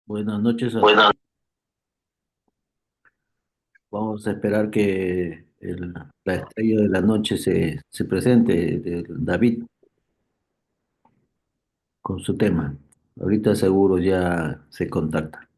Buenas noches a todos. Bueno, Vamos a esperar que la estrella de la noche se presente, David, con su tema. Ahorita seguro ya se contacta.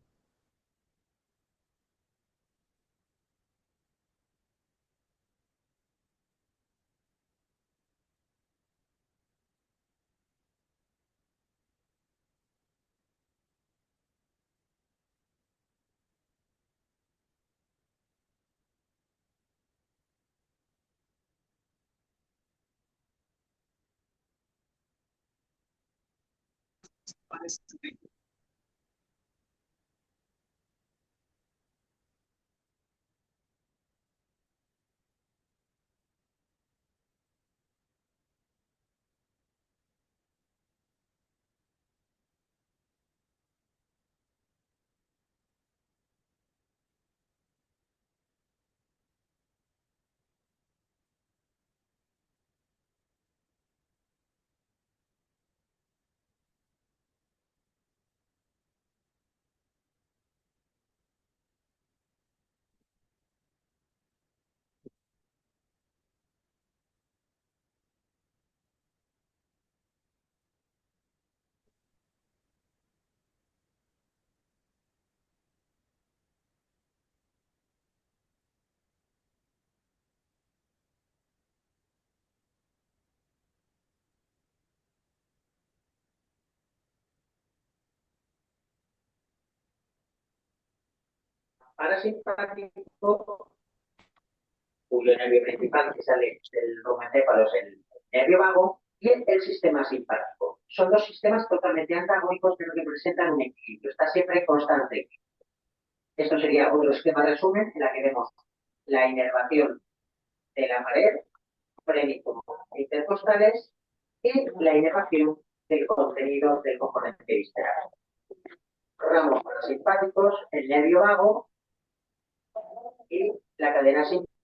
parasimpático, cuyo nervio principal que sale del romancéfalo es el nervio vago, y el sistema simpático. Son dos sistemas totalmente antagónicos, pero que presentan un equilibrio. Está siempre constante. Esto sería otro esquema de resumen en la que vemos la inervación de la pared, prénico e intercostales, y la inervación del contenido del componente visceral. Ramos parasimpáticos, el nervio vago y la cadena simpática.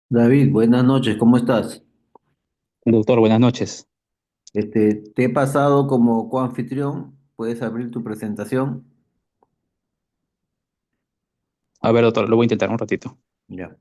David, buenas noches, ¿cómo estás? Doctor, buenas noches. Te he pasado como coanfitrión. ¿Puedes abrir tu presentación? A ver, doctor, lo voy a intentar un ratito. Ya.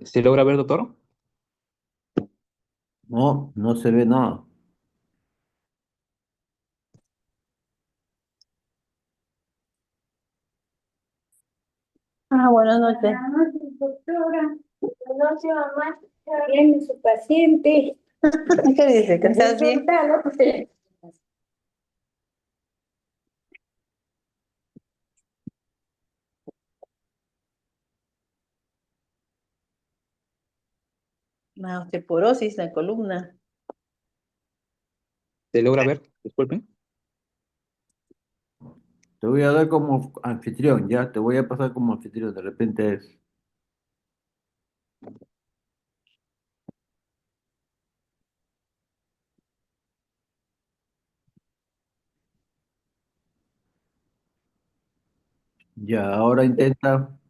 ¿Se logra ver, doctor? No, no se ve nada. Buenas noches. Buenas noches, doctora. Buenas noches, mamá. ¿Está bien su paciente? ¿Qué dice? ¿Que estás bien? Sí. Una osteoporosis en la columna. ¿Se logra ver? Disculpe. Te voy a dar como anfitrión, ya. Te voy a pasar como anfitrión. De repente es. Ya, ahora intenta.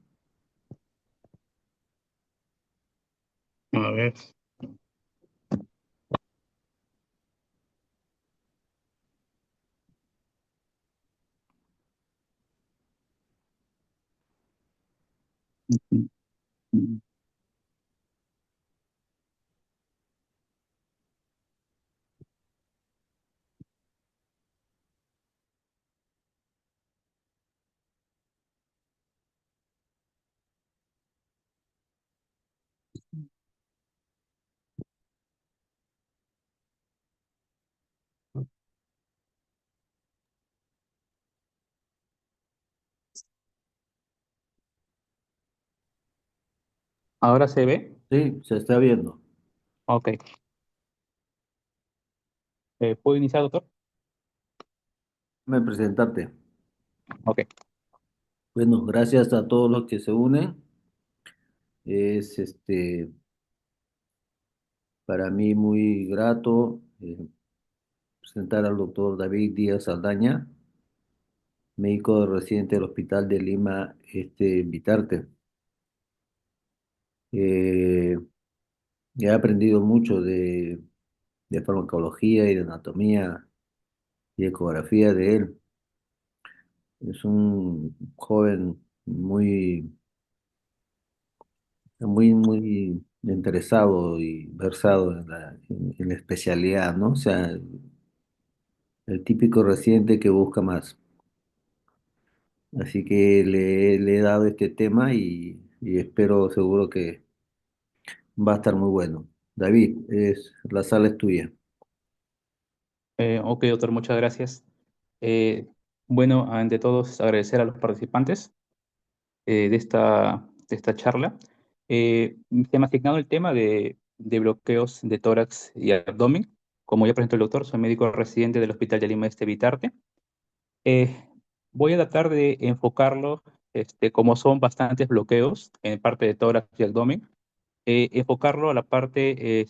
A ver. Ujú, ujú. ¿Ahora se ve? Sí, se está viendo. Ok. ¿Puedo iniciar, doctor? Déjame presentarte. Ok. Bueno, gracias a todos los que se unen. Es para mí muy grato presentar al doctor David Díaz Saldaña, médico residente del Hospital de Lima, invitarte. Eh, He aprendido mucho de farmacología y de anatomía y ecografía de él. Es un joven muy interesado y versado en la especialidad, ¿no? O sea, el típico residente que busca más. Así que le he dado este tema y espero seguro que va a estar muy bueno. David, la sala es tuya. Ok, doctor, muchas gracias. Eh, bueno, ante todo, agradecer a los participantes de esta charla. Se me ha asignado el tema de bloqueos de tórax y abdomen. Como ya presentó el doctor, soy médico residente del Hospital de Lima Vitarte. Eh, Voy a tratar de enfocarlo, como son bastantes bloqueos en parte de tórax y abdomen, enfocarlo a la parte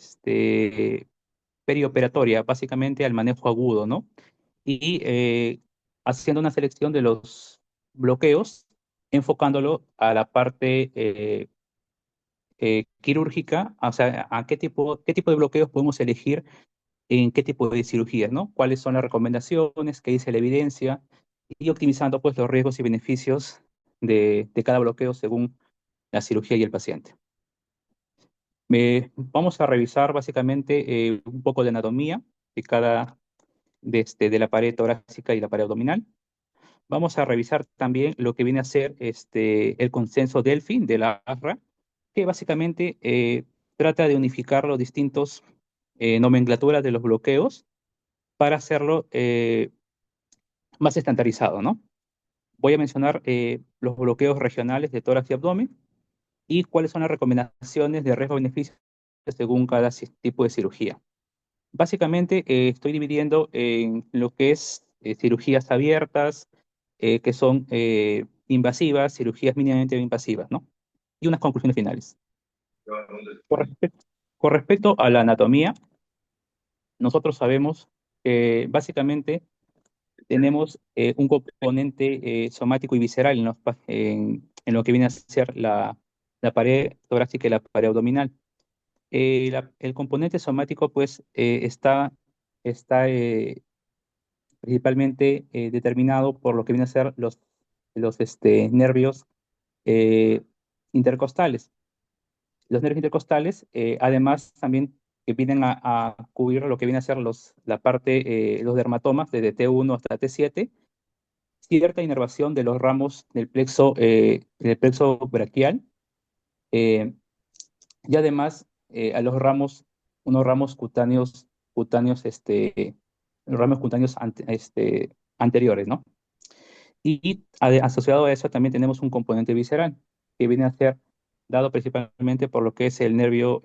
perioperatoria, básicamente al manejo agudo, ¿no? Y haciendo una selección de los bloqueos, enfocándolo a la parte quirúrgica, o sea, a qué tipo de bloqueos podemos elegir en qué tipo de cirugías, ¿no? ¿Cuáles son las recomendaciones, qué dice la evidencia? Y optimizando pues los riesgos y beneficios de cada bloqueo según la cirugía y el paciente. Vamos a revisar básicamente un poco de anatomía de la pared torácica y la pared abdominal. Vamos a revisar también lo que viene a ser el consenso Delphi de la ASRA, que básicamente trata de unificar los distintos nomenclaturas de los bloqueos para hacerlo más estandarizado, ¿no? Voy a mencionar los bloqueos regionales de tórax y abdomen y cuáles son las recomendaciones de riesgo-beneficio según cada tipo de cirugía. Básicamente, estoy dividiendo en lo que es cirugías abiertas, que son invasivas, cirugías mínimamente invasivas, ¿no? Y unas conclusiones finales. Con respecto, con respecto a la anatomía, nosotros sabemos que básicamente tenemos un componente somático y visceral en lo que viene a ser la pared torácica y la pared abdominal. El componente somático, pues, está principalmente determinado por lo que vienen a ser los nervios eh, intercostales. Los nervios intercostales, además, también que vienen a cubrir lo que viene a ser la parte, los dermatomas, desde T1 hasta T7, cierta inervación de los ramos del plexo braquial, eh, y además a unos ramos cutáneos anteriores, ¿no? Y asociado a eso también tenemos un componente visceral, que viene a ser dado principalmente por lo que es el nervio,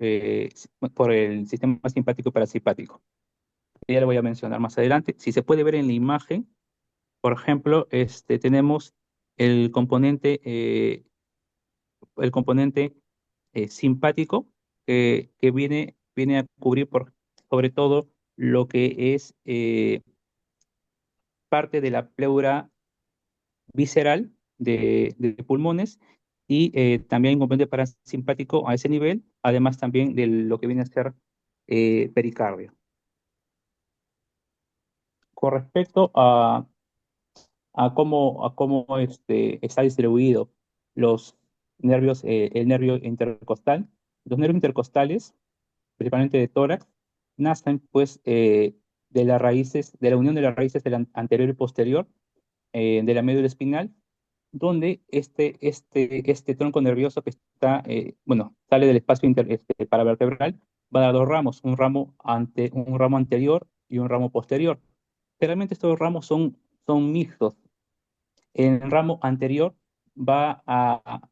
por el sistema simpático y parasimpático. Ya lo voy a mencionar más adelante. Si se puede ver en la imagen, por ejemplo, tenemos el componente, eh, el componente simpático que viene a cubrir sobre todo lo que es parte de la pleura visceral de pulmones y también un componente parasimpático a ese nivel, además también de lo que viene a ser pericardio. Con respecto a cómo está distribuido los, nervios, el nervio intercostal. Los nervios intercostales, principalmente de tórax, nacen pues de las raíces, de la unión de las raíces del anterior y posterior de la médula espinal, donde este tronco nervioso que está, bueno, sale del espacio paravertebral, va a dar dos ramos, un ramo anterior y un ramo posterior. Generalmente estos ramos son mixtos. El ramo anterior va a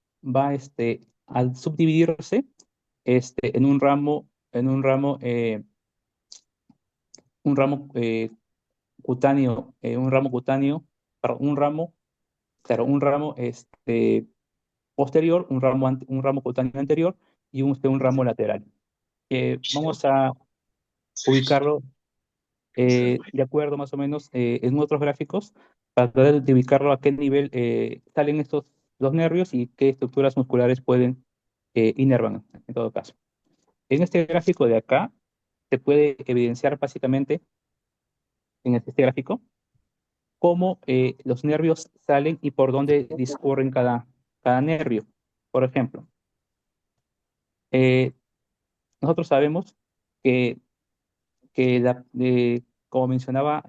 subdividirse un ramo cutáneo, perdón, un ramo posterior, un ramo cutáneo anterior y un ramo lateral. Vamos a ubicarlo de acuerdo más o menos en otros gráficos para tratar de ubicarlo a qué nivel salen estos los nervios y qué estructuras musculares pueden inervan en todo caso. En este gráfico de acá se puede evidenciar básicamente en este gráfico cómo los nervios salen y por dónde discurren cada nervio. Por ejemplo, eh, nosotros sabemos que, como mencionaba,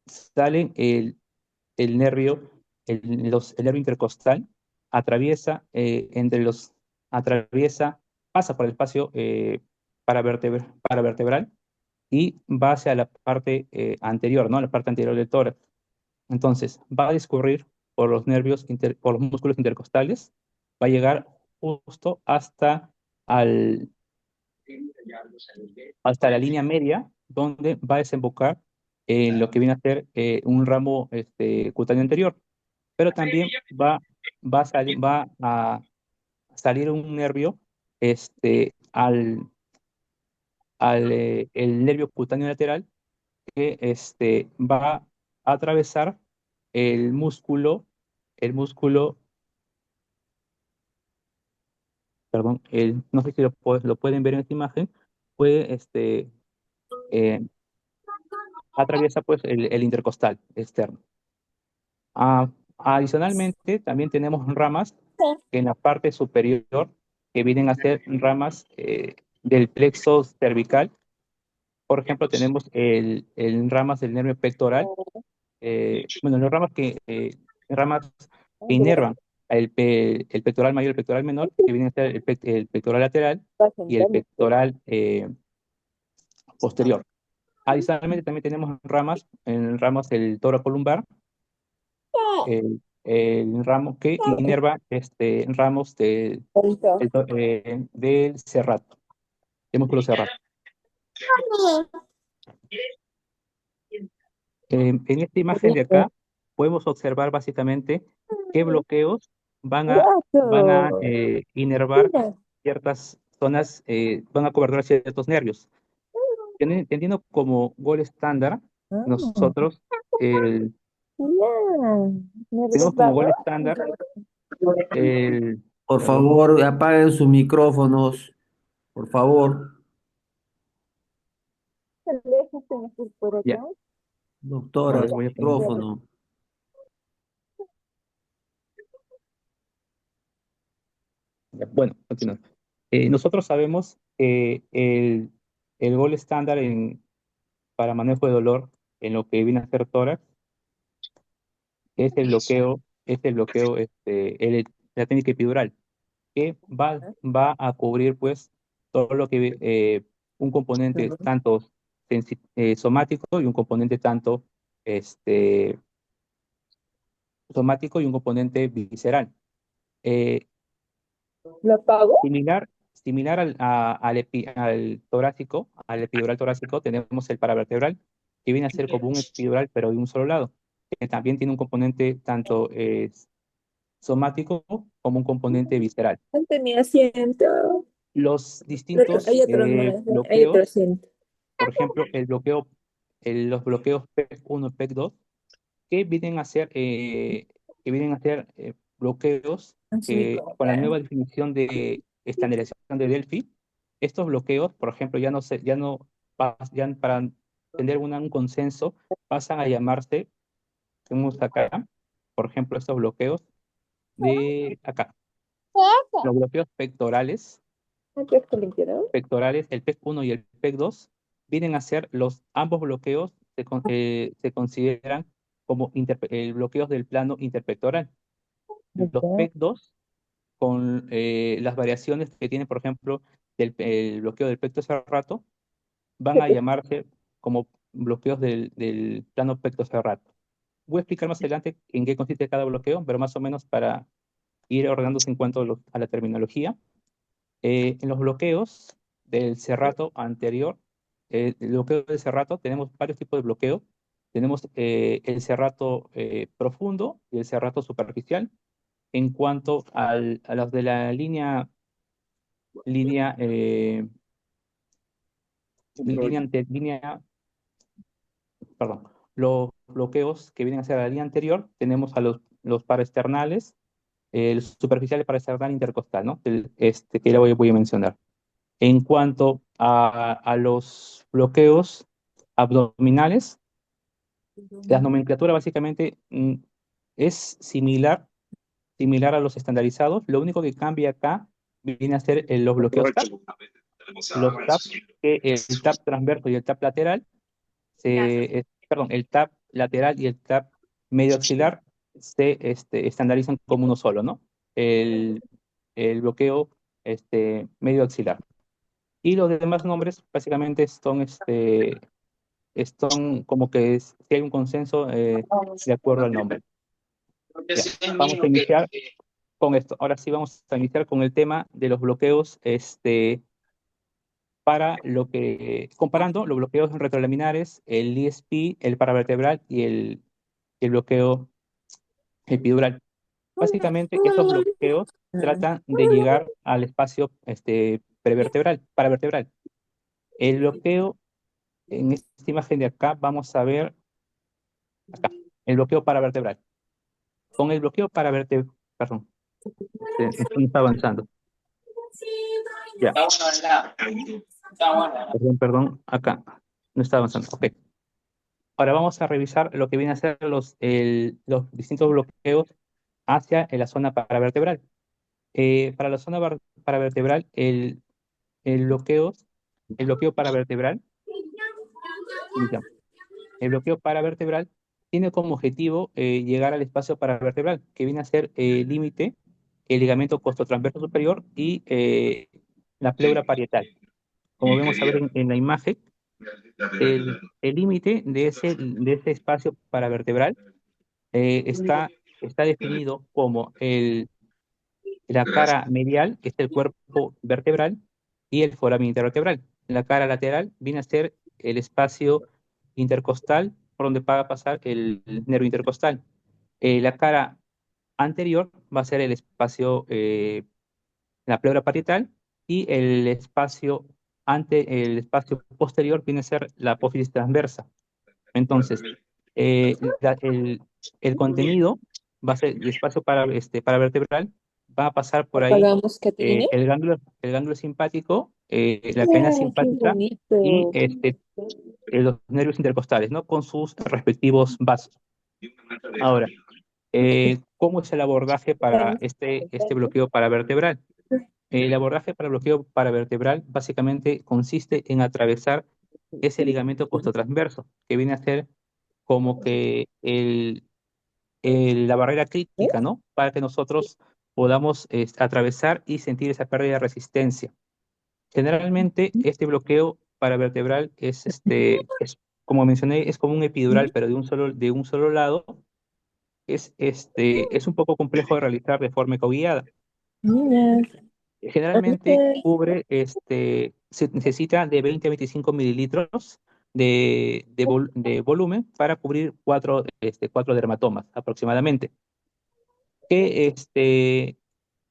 sale el nervio, el nervio intercostal, atraviesa, pasa por el espacio paravertebral y va hacia la parte anterior, ¿no? La parte anterior del tórax. Entonces, va a discurrir por los por los músculos intercostales, va a llegar justo al, hasta la línea media, donde va a desembocar en lo que viene a ser un ramo cutáneo anterior. Pero también va a salir un nervio el nervio cutáneo lateral que va a atravesar el músculo, el músculo, perdón, no sé si lo pueden ver en esta imagen, puede, eh, atraviesa pues el intercostal externo. Adicionalmente, también tenemos ramas que en la parte superior, que vienen a ser ramas del plexo cervical. Por ejemplo, tenemos el ramas del nervio pectoral, bueno, las ramas que inervan el pectoral mayor y el pectoral menor, que vienen a ser el pectoral lateral y el pectoral posterior. Adicionalmente, también tenemos ramas del toracolumbar, el ramo que inerva ramos del serrato, del músculo serrato. En esta imagen de acá podemos observar básicamente qué bloqueos van a inervar ciertas zonas, van a coberturar ciertos nervios. Entendiendo como gol estándar, nosotros tenemos como gol estándar el, Por perdón, favor, apaguen sus micrófonos, por favor. ya, a Doctora, ver, su voy a poner. micrófono. Ya, bueno, continuando. Nosotros sabemos que el gol estándar para manejo de dolor en lo que viene a ser tórax es el bloqueo, la técnica epidural, que va a cubrir pues todo lo que un componente tanto somático y un componente tanto este, somático y un componente visceral. Eh, ¿Lo pago? Similar al torácico, al epidural torácico, tenemos el paravertebral, que viene a ser como un epidural, pero de un solo lado, que también tiene un componente tanto somático como un componente visceral. No tenía asiento. Los distintos Hay otros más, hay otro bloqueos, asiento. por ejemplo, los bloqueos PEC1 y PEC2, que vienen a ser bloqueos Así me que con la compran. nueva definición de estandarización de Delphi, estos bloqueos, por ejemplo, ya para tener un consenso, pasan a llamarse, tenemos acá, por ejemplo, estos bloqueos de acá. Los bloqueos pectorales, Aquí está limpiador. el PEC 1 y el PEC 2, vienen a ser ambos bloqueos se consideran como bloqueos del plano interpectoral. Los PEC 2 con las variaciones que tiene, por ejemplo, el bloqueo del pecto serrato, van a llamarse como bloqueos del plano pecto serrato. Voy a explicar más adelante en qué consiste cada bloqueo, pero más o menos para ir ordenándose en cuanto a la terminología. En los bloqueos del serrato anterior, el bloqueo del serrato, tenemos varios tipos de bloqueo. Tenemos el serrato profundo y el serrato superficial. En cuanto a los de la línea, perdón, los bloqueos que vienen hacia la línea anterior, tenemos a los paraesternales, el superficial paraesternal intercostal, ¿no? Que ya voy a mencionar. En cuanto a los bloqueos abdominales, la nomenclatura básicamente es similar a los estandarizados. Lo único que cambia acá viene a ser los bloqueos TAP. Los TAP, que el TAP transverso y el TAP lateral, perdón, el TAP lateral y el TAP medio axilar se estandarizan como uno solo, ¿no? El bloqueo medio axilar. Y los demás nombres básicamente son como que si hay un consenso de acuerdo al nombre. Ya, vamos a iniciar con esto. Ahora sí vamos a iniciar con el tema de los bloqueos, comparando los bloqueos retrolaminares, el ESP, el paravertebral y el bloqueo epidural. Básicamente, estos bloqueos tratan de llegar al espacio paravertebral. El bloqueo, en esta imagen de acá, vamos a ver acá, el bloqueo paravertebral. Con el bloqueo paravertebral, perdón, esto no está avanzando. Ya. Perdón, acá. No está avanzando. Ok. Ahora vamos a revisar lo que vienen a ser los distintos bloqueos hacia la zona paravertebral. Para la zona paravertebral, el bloqueo paravertebral, iniciamos. El bloqueo paravertebral tiene como objetivo llegar al espacio paravertebral, que viene a ser el límite, el ligamento costotransverso superior y la pleura parietal. Como vemos a ver en la imagen, el límite de ese espacio paravertebral está definido como la cara medial, que es el cuerpo vertebral, y el foramen intervertebral. La cara lateral viene a ser el espacio intercostal por donde va a pasar el nervio intercostal. La cara anterior va a ser el espacio, la pleura parietal, y el espacio posterior viene a ser la apófisis transversa. Entonces, el contenido va a ser el espacio paravertebral, va a pasar por ahí Apagamos, Caterina. el gángulo simpático, la cadena Qué simpática bonito. y los nervios intercostales, ¿no? Con sus respectivos vasos. Ahora, ¿cómo es el abordaje para este bloqueo paravertebral? El abordaje para bloqueo paravertebral básicamente consiste en atravesar ese ligamento costotransverso, que viene a ser como que la barrera crítica, ¿no? Para que nosotros podamos atravesar y sentir esa pérdida de resistencia. Generalmente, este bloqueo paravertebral como mencioné, es como un epidural, pero de un solo lado. Es un poco complejo de realizar de forma coguiada. Mira. Generalmente se necesita de 20 a 25 mililitros de volumen para cubrir cuatro dermatomas aproximadamente.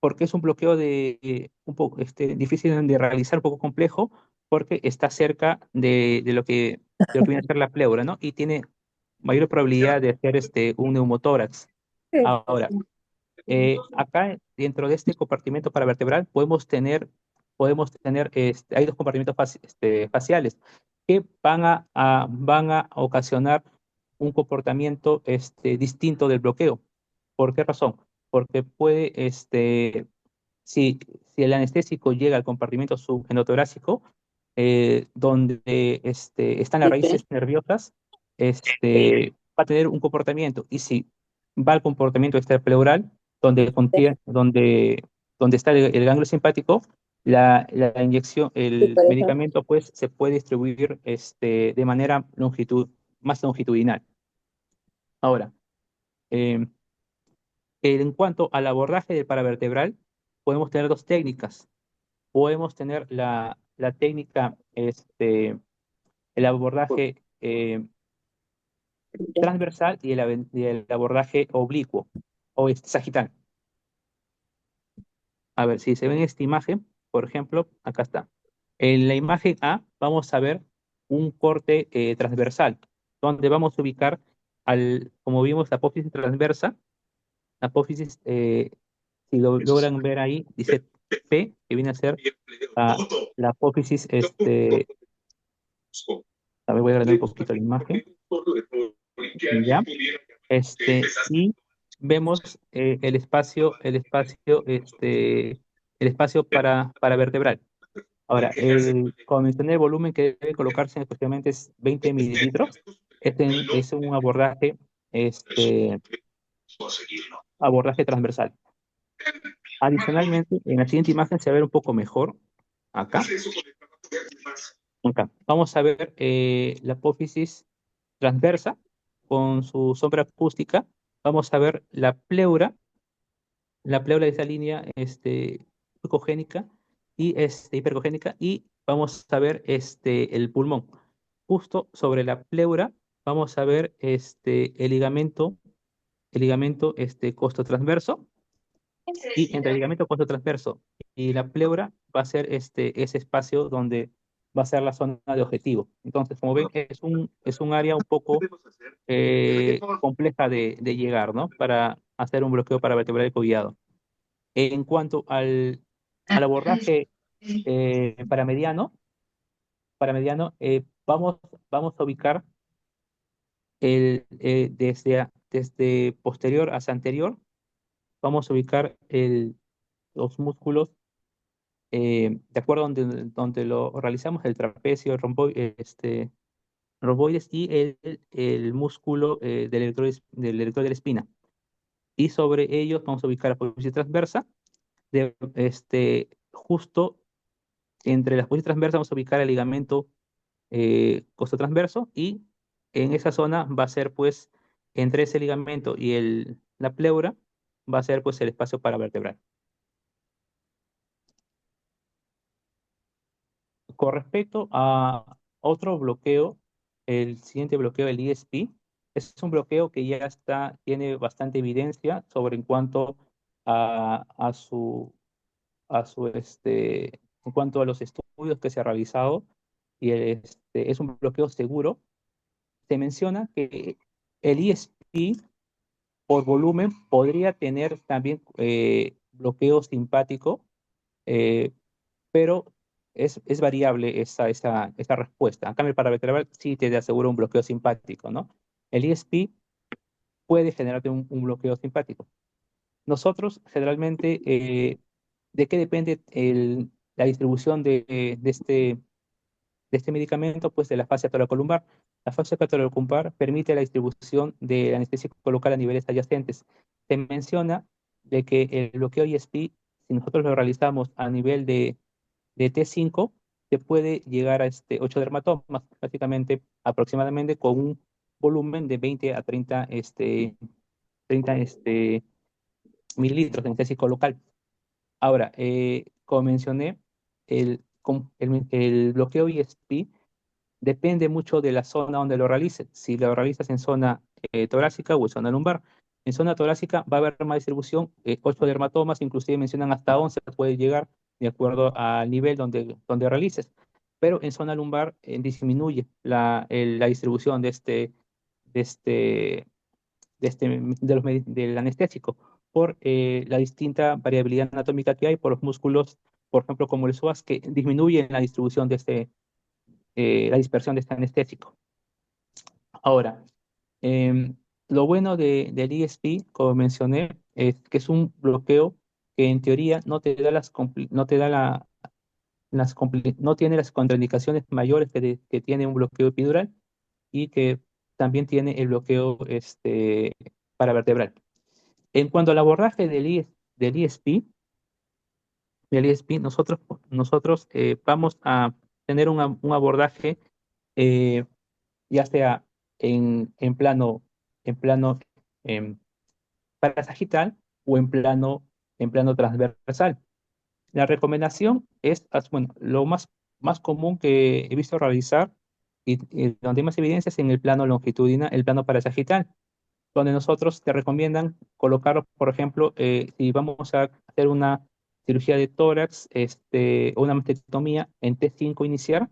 Porque es un bloqueo un poco difícil de realizar, un poco complejo, porque está cerca de lo que viene a ser la pleura, ¿no? Y tiene mayor probabilidad de hacer un neumotórax. Ahora, acá dentro de este compartimento paravertebral hay dos compartimentos faciales que van a ocasionar un comportamiento distinto del bloqueo. ¿Por qué razón? porque puede, si, si el anestésico llega al compartimento subendotorácico, donde están las raíces nerviosas, va a tener un comportamiento. Y si va al comportamiento extrapleural, donde está el ganglio simpático, la inyección, Sí, el por eso. medicamento, pues, se puede distribuir de manera más longitudinal. Ahora, eh, en cuanto al abordaje del paravertebral, podemos tener dos técnicas. Podemos tener la técnica, el abordaje transversal y el abordaje oblicuo o sagital. A ver, si se ve en esta imagen, por ejemplo, acá está. En la imagen A vamos a ver un corte transversal, donde vamos a ubicar, como vimos, la apófisis transversa. La apófisis, si lo logran ver ahí, dice P, que viene a ser la apófisis, a ver, voy a agrandar un poquito la imagen, ¿ya? Y vemos el espacio para vertebral. Ahora, como mencioné, el volumen que debe colocarse aproximadamente es 20 mililitros. Es un abordaje transversal. Adicionalmente, en la siguiente imagen se va a ver un poco mejor. Acá. Acá. Vamos a ver la apófisis transversa con su sombra acústica. Vamos a ver la pleura de esa línea hipercogénica hipercogénica, y vamos a ver el pulmón. Justo sobre la pleura vamos a ver el ligamento costotransverso, y entre el ligamento costotransverso y la pleura va a ser ese espacio donde va a ser la zona de objetivo. Entonces, como ven, es un área un poco compleja de llegar, ¿no? Para hacer un bloqueo paravertebral guiado. En cuanto al abordaje paramediano, vamos a ubicar desde posterior hacia anterior, vamos a ubicar los músculos de acuerdo a donde lo realizamos, el trapecio, romboides y el músculo del erector de la espina. Y sobre ellos vamos a ubicar la apófisis transversa. Justo entre las apófisis transversas vamos a ubicar el ligamento costotransverso, y en esa zona va a ser, pues, entre ese ligamento y la pleura, va a ser, pues, el espacio paravertebral. Con respecto a otro bloqueo, el siguiente bloqueo, el ESP, es un bloqueo que ya tiene bastante evidencia sobre en cuanto a su, en cuanto a los estudios que se ha realizado, y es un bloqueo seguro. Se menciona que el ESP por volumen podría tener también bloqueo simpático, eh, pero es variable esa respuesta. En cambio, el paravertebral sí te asegura un bloqueo simpático, ¿no? El ESP puede generarte un bloqueo simpático. Nosotros, generalmente, ¿de qué depende la distribución de este medicamento? Pues de la fascia thoracolumbar. La fascia thoracolumbar permite la distribución del anestésico local a niveles adyacentes. Se menciona de que el bloqueo ESP, si nosotros lo realizamos a nivel de T5, se puede llegar a 8 dermatomas, prácticamente aproximadamente con un volumen de 20 a 30 mililitros de anestésico local. Ahora, como mencioné, el bloqueo ESP depende mucho de la zona donde lo realices. Si lo realizas en zona torácica o en zona lumbar. En zona torácica va a haber más distribución, 8 dermatomas, inclusive mencionan hasta 11, puede llegar de acuerdo al nivel donde realices. Pero en zona lumbar disminuye la distribución de este, del anestésico por la distinta variabilidad anatómica que hay por los músculos, por ejemplo, como el psoas, que disminuyen la distribución la dispersión de este anestésico. Ahora, Lo bueno del ESP, como mencioné, es que es un bloqueo que en teoría no te da no te da no tiene las contraindicaciones mayores que tiene un bloqueo epidural y que también tiene el bloqueo paravertebral. En cuanto al abordaje del ESP, nosotros vamos a tener un abordaje eh, ya sea en en plano em, parasagital o en plano transversal. La recomendación es, bueno, más común que he visto realizar y donde hay más evidencias en el plano longitudinal, el plano parasagital, donde nosotros te recomiendan colocar, por ejemplo, si vamos a hacer una cirugía de tórax, o una mastectomía en T5 iniciar,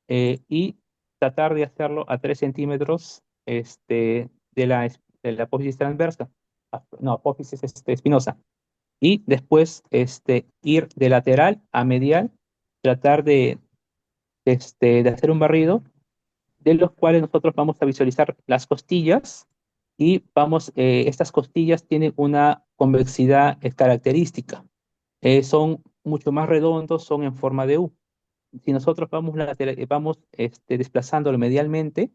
y tratar de hacerlo a 3 centímetros de la apófisis transversa, no, apófisis espinosa, y después ir de lateral a medial, tratar de hacer un barrido de los cuales nosotros vamos a visualizar las costillas y estas costillas tienen una convexidad característica. Son mucho más redondos, son en forma de U. Si nosotros vamos desplazándolo medialmente,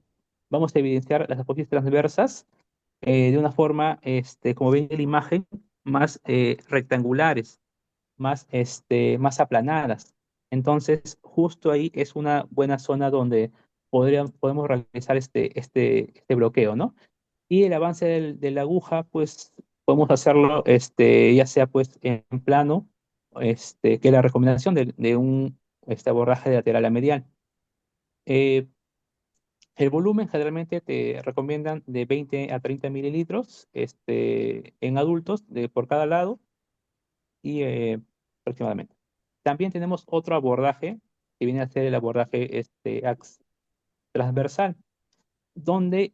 vamos a evidenciar las apófisis transversas de una forma, como ven en la imagen, más rectangulares, más aplanadas. Entonces, justo ahí es una buena zona donde podemos realizar este bloqueo, ¿no? Y el avance de la aguja, pues podemos hacerlo ya sea pues en plano, que es la recomendación de un abordaje de lateral a medial. Eh, el volumen generalmente te recomiendan de 20 a 30 mililitros en adultos por cada lado y aproximadamente. También tenemos otro abordaje que viene a ser el abordaje transversal, donde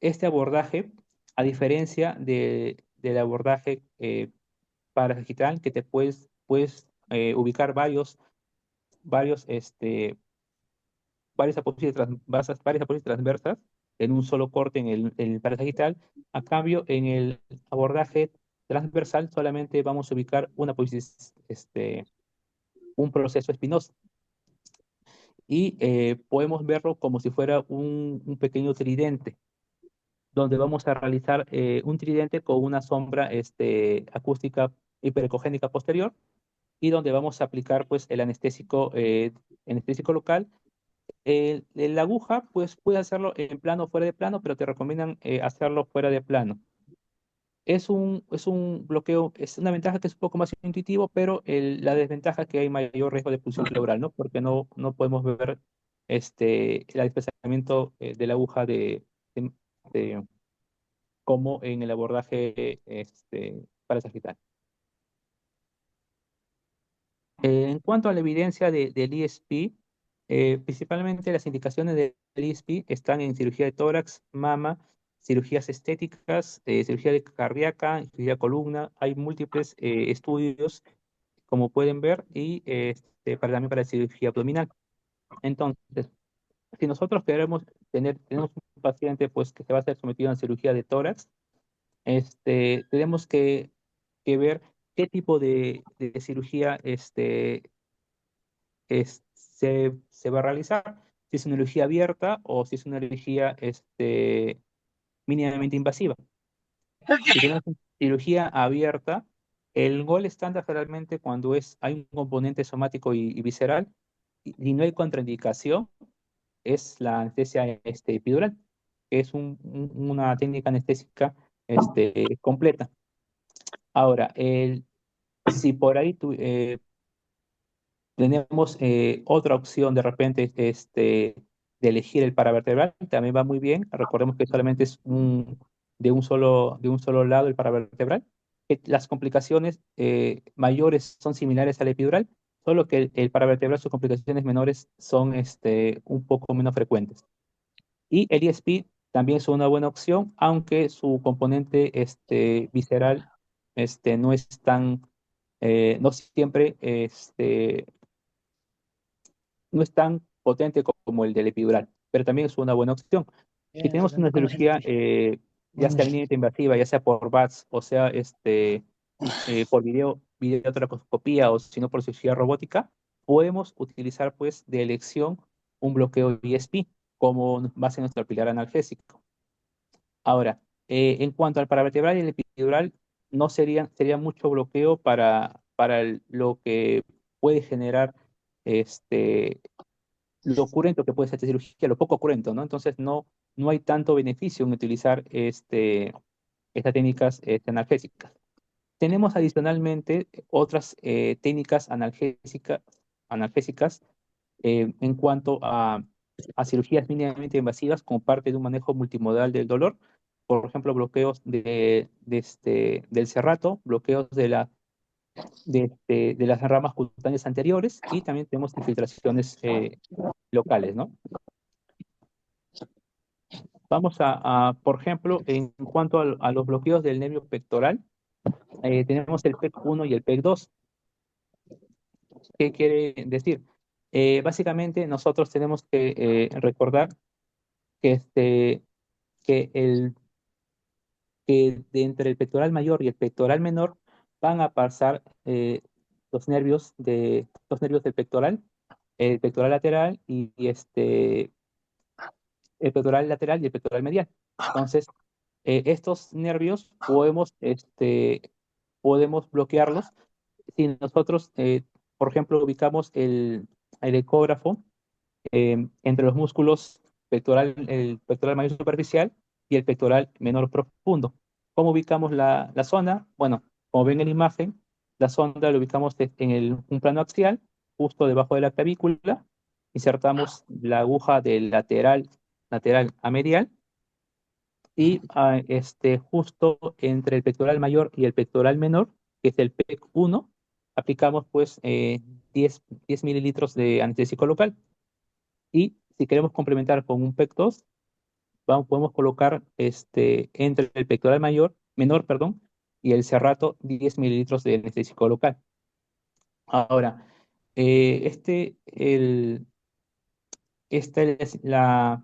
este abordaje, a diferencia del abordaje parasagital, que puedes ubicar varios, varias apófisis transversas en un solo corte en el parasagital. A cambio, en el abordaje transversal solamente vamos a ubicar una apófisis, un proceso espinoso. Y podemos verlo como si fuera un pequeño tridente, donde vamos a realizar un tridente con una sombra acústica hiperecogénica posterior y donde vamos a aplicar pues el anestésico local. La aguja pues puede hacerlo en plano o fuera de plano, pero te recomiendan hacerlo fuera de plano. Es un bloqueo, es una ventaja que es un poco más intuitivo, pero la desventaja es que hay mayor riesgo de pulsión pleural, ¿no? Porque no podemos ver el desplazamiento de la aguja de- de- como en el abordaje parasagital. En cuanto a la evidencia del ESP, principalmente las indicaciones del ESP están en cirugía de tórax, mama, cirugías estéticas, cirugía de cardíaca, cirugía de columna. Hay múltiples estudios, como pueden ver, y también para cirugía abdominal. Entonces, si nosotros tenemos un paciente pues, que se va a ser sometido a una cirugía de tórax, tenemos que ver qué tipo de cirugía se va a realizar, si es una cirugía abierta o si es una cirugía mínimamente invasiva. Si tenemos una cirugía abierta, el gol estándar generalmente cuando hay un componente somático y visceral y no hay contraindicación, es la anestesia epidural, que es una técnica anestésica completa. Ahora, si por ahí tenemos otra opción de repente de elegir el paravertebral, también va muy bien. Recordemos que solamente es de un solo lado el paravertebral. Las complicaciones mayores son similares al epidural, solo que el paravertebral, sus complicaciones menores son un poco menos frecuentes. Y el ESP también es una buena opción, aunque su componente visceral no es no siempre no es tan potente como el del epidural, pero también es una buena opción. Si tenemos una cirugía, ya sea mínimamente invasiva, ya sea por VATS, o sea, por videotracoscopía o si no por cirugía robótica, podemos utilizar pues de elección un bloqueo ESP como base en nuestro pilar analgésico. Ahora, en cuanto al paravertebral y el epidural, no sería mucho bloqueo para lo que puede generar este, lo ocurrente que puede ser esta cirugía, lo poco ocurrente, ¿no? Entonces no hay tanto beneficio en utilizar estas técnicas analgésicas. Tenemos adicionalmente otras técnicas analgésicas en cuanto a cirugías mínimamente invasivas como parte de un manejo multimodal del dolor. Por ejemplo, bloqueos del serrato, bloqueos de las ramas cutáneas anteriores y también tenemos infiltraciones locales, ¿no? Vamos por ejemplo, en cuanto a los bloqueos del nervio pectoral, tenemos el PEC 1 y el PEC 2. ¿Qué quiere decir? Básicamente, nosotros tenemos que recordar que, que, el, que de entre el pectoral mayor y el pectoral menor van a pasar los nervios del pectoral, el pectoral lateral el pectoral lateral y el pectoral medial. Entonces, estos nervios podemos bloquearlos si nosotros, por ejemplo, ubicamos el ecógrafo entre los músculos el pectoral mayor superficial y el pectoral menor profundo. ¿Cómo ubicamos la zona? Bueno, como ven en la imagen, la zona la ubicamos en un plano axial, justo debajo de la clavícula, insertamos la aguja del lateral a medial y justo entre el pectoral mayor y el pectoral menor, que es el PEC 1, aplicamos pues 10 mililitros de anestésico local. Y si queremos complementar con un PEC 2, podemos colocar entre el pectoral menor, perdón, y el serrato 10 mililitros de anestésico local. Ahora, eh, este, el, esta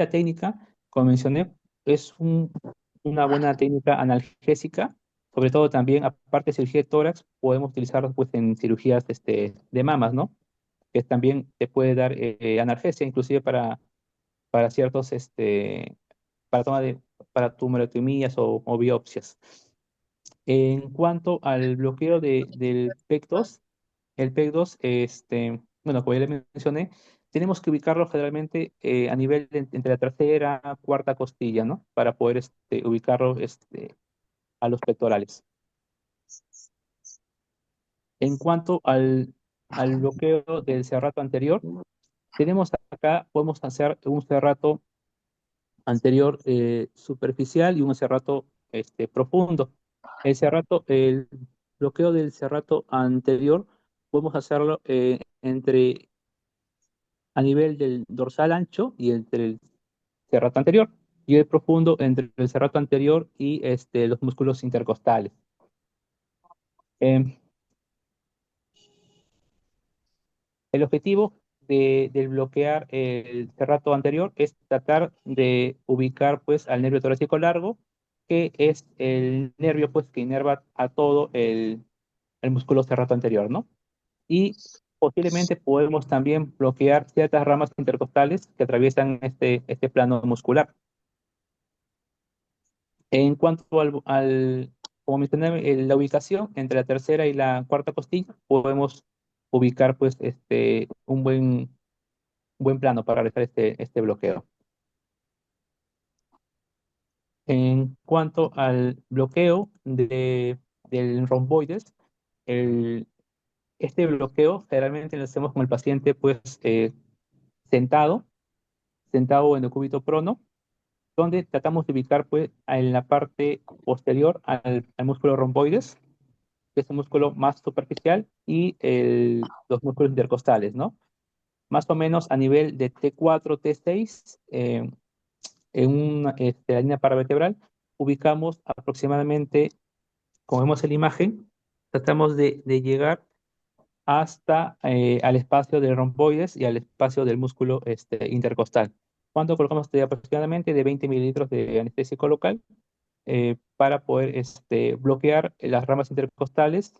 técnica, como mencioné, es una buena técnica analgésica, sobre todo también, aparte de cirugía de tórax, podemos utilizarlo pues, en cirugías de mamas, ¿no? Que también te puede dar analgesia, inclusive para ciertos, para toma para tumorectomías o biopsias. En cuanto al bloqueo del PEC 2, el PEC 2, bueno, como ya le mencioné, tenemos que ubicarlo generalmente a nivel entre la tercera, cuarta costilla, ¿no? Para poder ubicarlo a los pectorales. En cuanto al bloqueo del serrato anterior, tenemos acá, podemos hacer un serrato anterior superficial y un serrato profundo. El bloqueo del serrato anterior podemos hacerlo a nivel del dorsal ancho y entre el serrato anterior, y el profundo entre el serrato anterior y los músculos intercostales. Em, el objetivo del bloquear el serrato anterior es tratar de ubicar pues al nervio torácico largo, que es el nervio pues que inerva a todo el músculo serrato anterior, ¿no? Y posiblemente podemos también bloquear ciertas ramas intercostales que atraviesan este plano muscular. En cuanto como mencioné, la ubicación entre la tercera y la cuarta costilla, podemos ubicar pues un buen plano para realizar este bloqueo. En cuanto al bloqueo del romboides, el, este bloqueo generalmente lo hacemos con el paciente pues sentado en el cúbito prono, donde tratamos de ubicar pues en la parte posterior al músculo romboides, que es el músculo más superficial, y los músculos intercostales, ¿no? Más o menos a nivel de T4, T6, la línea paravertebral, ubicamos aproximadamente, como vemos en la imagen, tratamos de llegar hasta al espacio del romboides y al espacio del músculo intercostal. cuando colocamos aproximadamente de 20 mililitros de anestésico local para poder bloquear las ramas intercostales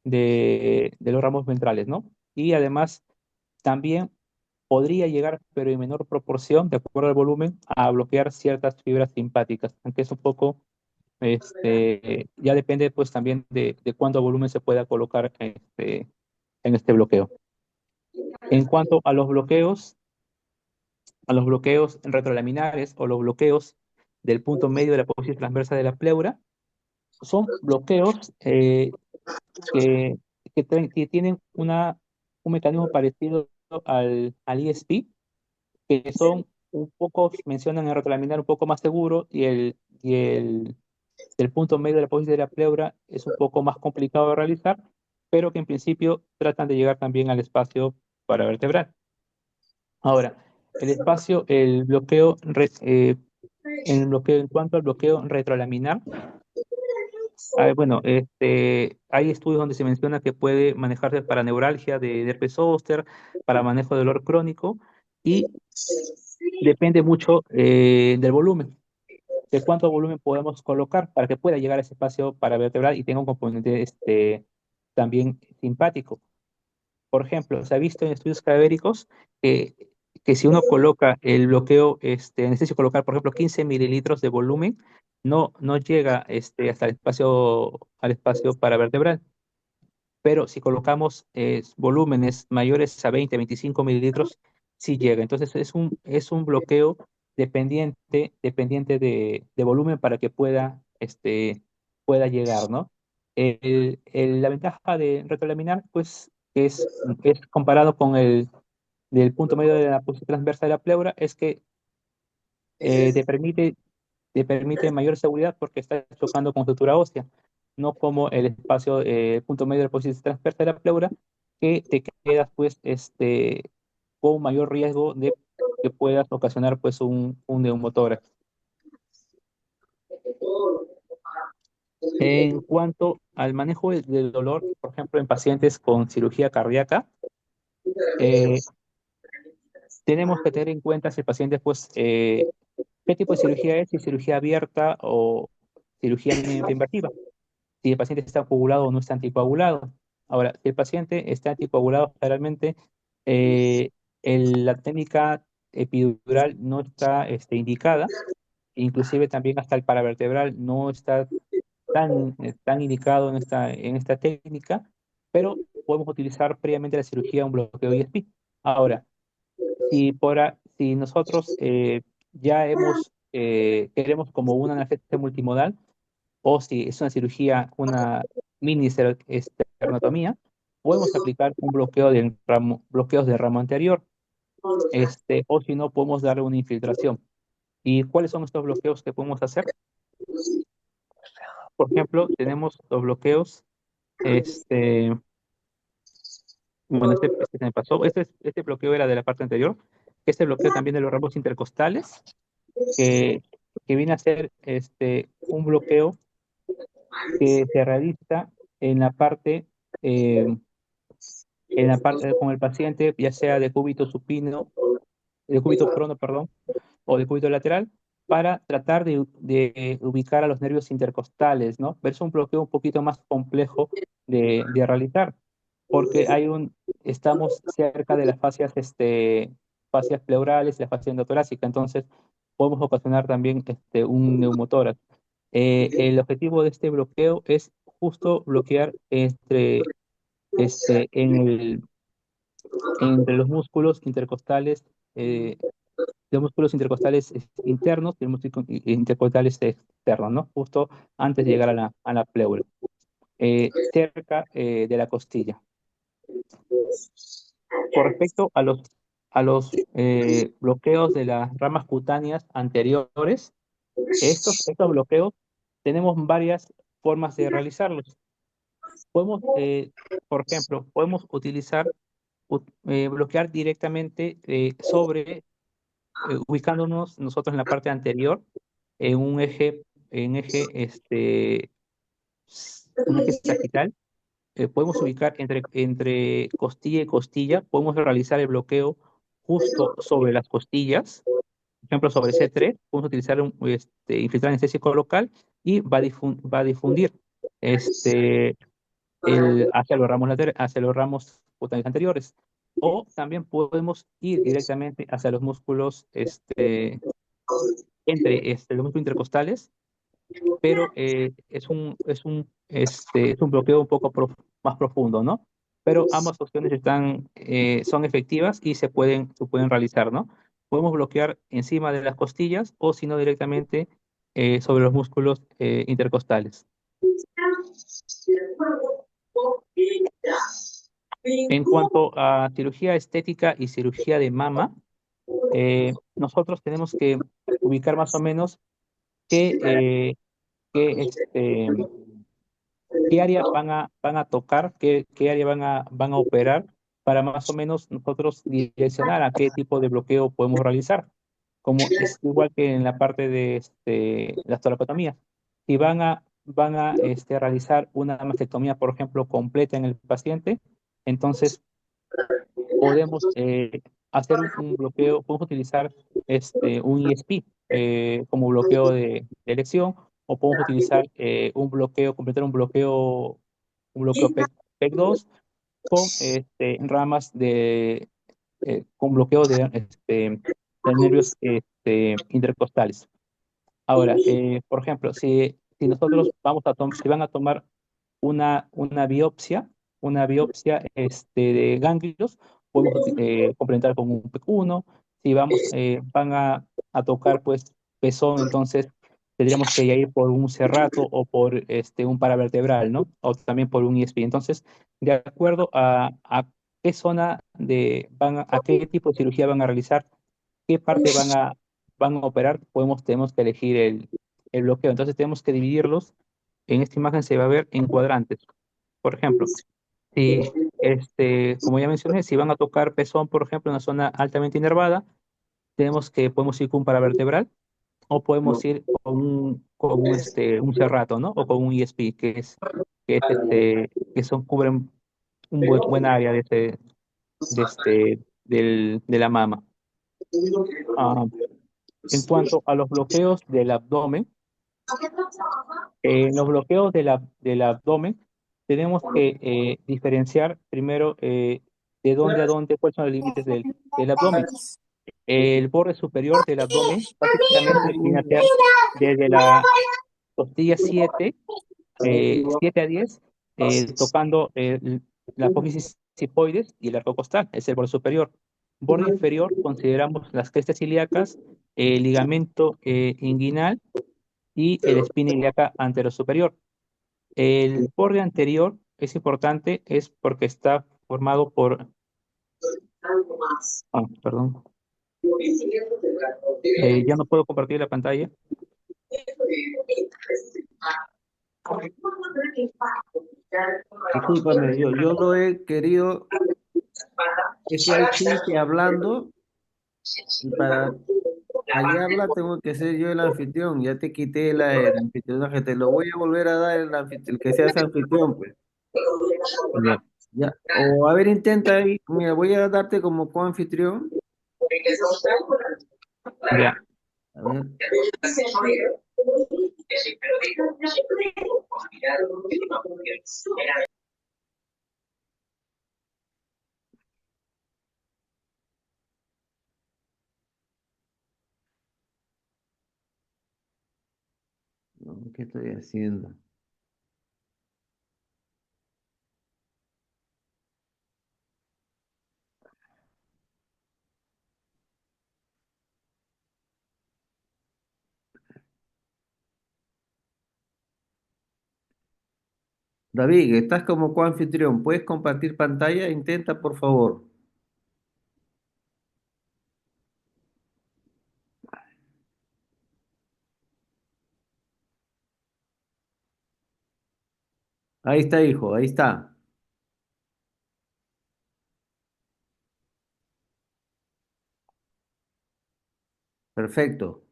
de los ramos ventrales, ¿no? Y además también podría llegar, pero en menor proporción, de acuerdo al volumen, a bloquear ciertas fibras simpáticas, aunque es un poco, ya depende pues también de cuánto volumen se pueda colocar en este bloqueo. En cuanto a los bloqueos retrolaminares o los bloqueos del punto medio de la apófisis transversa de la pleura, son bloqueos que, que tienen un mecanismo parecido al ESP, que son un poco, mencionan el retrolaminar un poco más seguro el punto medio de la apófisis de la pleura es un poco más complicado de realizar, pero que en principio tratan de llegar también al espacio paravertebral. Ahora, el espacio, en cuanto al bloqueo retrolaminar, bueno, hay estudios donde se menciona que puede manejarse para neuralgia de herpes zóster, para manejo de dolor crónico, y depende mucho del volumen, de cuánto volumen podemos colocar para que pueda llegar a ese espacio paravertebral y tenga un componente también simpático. Por ejemplo, se ha visto en estudios cadavéricos que, que si uno coloca el bloqueo anestésico local, por ejemplo, 15 mililitros de volumen, no llega hasta al espacio paravertebral. Pero si colocamos volúmenes mayores a 20, 25 mililitros, sí llega. Entonces es un bloqueo dependiente de volumen para que pueda llegar, ¿no? La ventaja de retrolaminar, pues, es comparado con el del punto medio de la posición transversa de la pleura, es que te permite mayor seguridad porque está chocando con estructura ósea, no como el espacio, punto medio de la posición transversa de la pleura, que te quedas pues con mayor riesgo de que puedas ocasionar pues un neumotórax. En cuanto al manejo del dolor, por ejemplo, en pacientes con cirugía cardíaca, eh, tenemos que tener en cuenta si el paciente pues qué tipo de cirugía es, si es cirugía abierta o cirugía mínimamente invasiva, si el paciente está coagulado o no está anticoagulado. Ahora, si el paciente está anticoagulado, generalmente eh, la técnica epidural no está indicada, inclusive también hasta el paravertebral no está tan indicado en esta técnica, pero podemos utilizar previamente la cirugía un bloqueo ISP. Ahora, si nosotros ya queremos como una anestesia multimodal, o si es una cirugía, una mini esternotomía, podemos aplicar un bloqueos del ramo anterior, o si no, podemos darle una infiltración. ¿Y cuáles son estos bloqueos que podemos hacer? Por ejemplo, tenemos los bloqueos, este, bueno, este se me pasó, este bloqueo era de la parte anterior, este bloqueo también de los ramos intercostales, que, que viene a ser un bloqueo que se realiza en la parte, eh, con el paciente, ya sea de cúbito supino, de cúbito prono, perdón, o de cúbito lateral, para tratar de ubicar a los nervios intercostales, ¿no? Pero es un bloqueo un poquito más complejo de realizar, porque estamos cerca de las fascias pleurales y la fascia endotorácica, entonces podemos ocasionar también un neumotórax. El objetivo de este bloqueo es justo bloquear en entre los músculos intercostales, los músculos intercostales internos y los músculos intercostales externos, ¿no? Justo antes de llegar a la pleura, cerca de la costilla. Con respecto a los bloqueos de las ramas cutáneas anteriores, estos bloqueos tenemos varias formas de realizarlos. Podemos, por ejemplo, podemos bloquear directamente ubicándonos nosotros en la parte anterior, en un eje sagital. Podemos ubicar entre costilla y costilla, podemos realizar el bloqueo justo sobre las costillas, ejemplo, sobre C3, podemos utilizar infiltrante anestésico local y va a difundir este, hacia los ramos cutáneos anteriores. O también podemos ir directamente hacia los músculos, los músculos intercostales, pero es un bloqueo un poco más profundo, ¿no? Pero ambas opciones son efectivas y se pueden realizar, ¿no? Podemos bloquear encima de las costillas o si no directamente sobre los músculos intercostales. En cuanto a cirugía estética y cirugía de mama, nosotros tenemos que ubicar más o menos qué, eh, qué, qué área van a tocar, qué área van a operar para más o menos nosotros direccionar a qué tipo de bloqueo podemos realizar. Como es igual que en la parte de la toracotomía. Si van a realizar una mastectomía, por ejemplo, completa en el paciente, entonces podemos hacer un bloqueo, podemos utilizar un ESP como bloqueo de elección, o podemos utilizar completar un bloqueo PEC2 con ramas con bloqueo de nervios intercostales. Ahora, por ejemplo, si nosotros si van a tomar una biopsia de ganglios, podemos complementar con un PEC1. Si van a tocar pues pezón, entonces tendríamos que ya ir por un cerrato o por un paravertebral, ¿no? O también por un ISP. Entonces, de acuerdo a qué zona a qué tipo de cirugía van a realizar, qué parte van a operar, tenemos que elegir el bloqueo. Entonces tenemos que dividirlos. En esta imagen se va a ver en cuadrantes. Por ejemplo, si, como ya mencioné, si van a tocar pezón, por ejemplo, en una zona altamente inervada, podemos ir con un paravertebral o podemos ir con un cerrato, ¿no? O con un ESP, cubren un buen área de la mama. Ah, en cuanto a los bloqueos del abdomen, en los bloqueos del abdomen tenemos que diferenciar primero de dónde a dónde, cuáles son los límites del abdomen. El borde superior del abdomen básicamente viene a ser desde la costilla 7 a 10, tocando la apófisis hipoides y el arco costal, es el borde superior. Borde inferior consideramos las crestas ilíacas, el ligamento inguinal y el espina ilíaca anterosuperior. El borde anterior es importante, es porque está formado por... Perdón. Ya no puedo compartir la pantalla. Discúlpame, yo lo he querido, es que hay gente hablando y para hallarla tengo que ser yo el anfitrión. Ya te quité el anfitrionaje, te lo voy a volver a dar el que seas anfitrión, pues. Ya, Ya. O a ver, intenta ahí, mira, voy a darte como coanfitrión. ya. A ver, no, ¿qué estoy haciendo? David, estás como coanfitrión, ¿puedes compartir pantalla? Intenta, por favor. Ahí está, hijo, ahí está. Perfecto.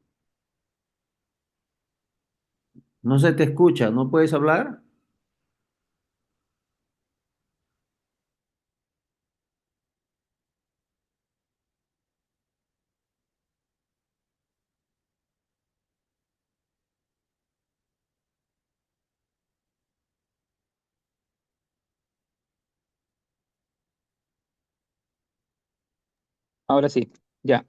No se te escucha, ¿no puedes hablar? Ahora sí, ya,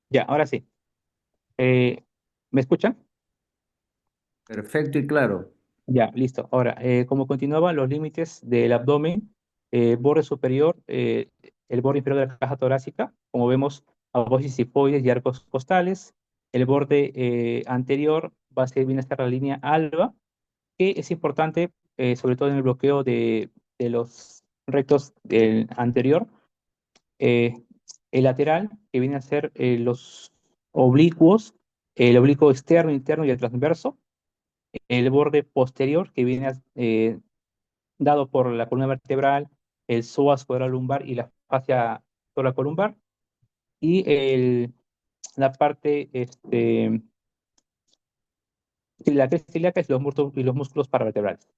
ya, ahora sí. Eh, ¿Me escuchan? Perfecto y claro. Ya, listo. Ahora, como continuaban los límites del abdomen, borde superior, el borde inferior de la caja torácica, como vemos, apófisis hipoides y arcos costales. El borde anterior va a ser, viene a estar la línea alba, que es importante, sobre todo en el bloqueo de los rectos del anterior. Eh, el lateral, que viene a ser los oblicuos, el oblicuo externo, interno y el transverso. El borde posterior, que viene dado por la columna vertebral, el psoas lumbar y la fascia columbar, y la parte, la cresta ilíaca es y los músculos paravertebrales.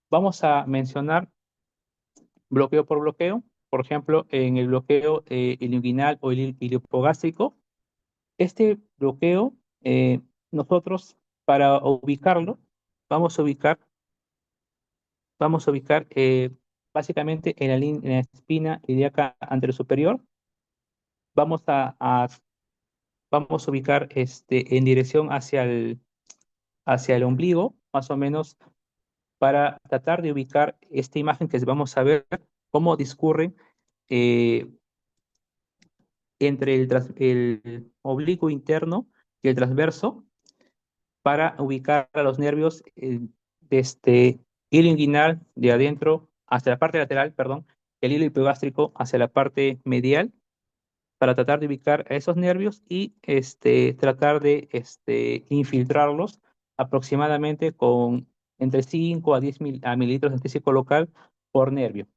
Vamos a mencionar bloqueo por bloqueo. Por ejemplo, en el bloqueo ilioinguinal o iliohipogástrico, este bloqueo, nosotros para ubicarlo, vamos a ubicar, vamos a ubicar básicamente en en la espina ilíaca anterior superior. Vamos vamos a ubicar en dirección hacia el ombligo, más o menos, para tratar de ubicar esta imagen que vamos a ver, cómo discurre eh, entre el oblicuo interno y el transverso, para ubicar a los nervios de hilo inguinal de adentro hacia la parte lateral, perdón, el hilo hipogástrico hacia la parte medial, para tratar de ubicar a esos nervios y tratar de infiltrarlos aproximadamente con entre 5 a 10 mililitros de anestésio local por nervio.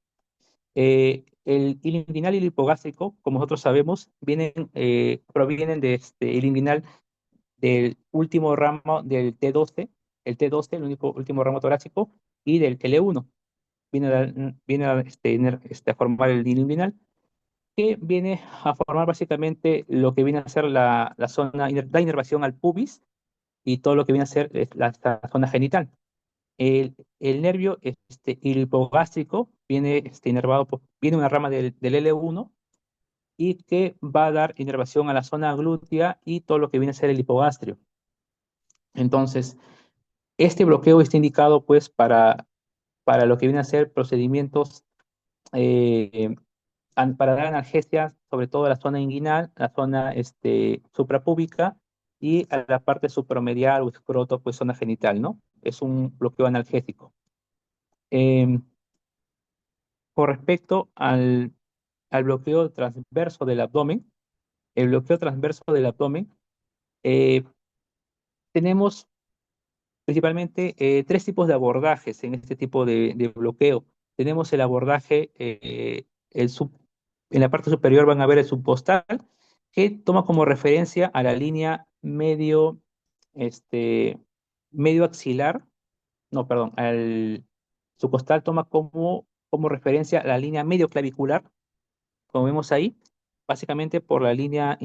El ilinguinal y el hipogástrico, como nosotros sabemos, provienen de el inguinal del último ramo del T12, el T12, el único último ramo torácico, y del L1. Viene a, a formar el ilinguinal, que viene a formar básicamente lo que viene a ser la zona, da inervación al pubis y todo lo que viene a ser la zona genital. El nervio hipogástrico viene inervado viene una rama del L1 y que va a dar inervación a la zona glútea y todo lo que viene a ser el hipogastrio. Entonces, este bloqueo está indicado pues para lo que viene a ser procedimientos eh, para dar analgesia, sobre todo a la zona inguinal, la zona suprapúbica y a la parte supromedial o escroto, pues zona genital, ¿no? Es un bloqueo analgésico. Em, con respecto al bloqueo transverso del abdomen, el bloqueo transverso del abdomen, eh, tenemos principalmente tres tipos de abordajes en este tipo de bloqueo. Tenemos el abordaje, en la parte superior van a ver el subcostal, que toma como referencia a la línea este, medio axilar, no, perdón, al subcostal toma como referencia la línea medio clavicular, como vemos ahí, básicamente por la línea,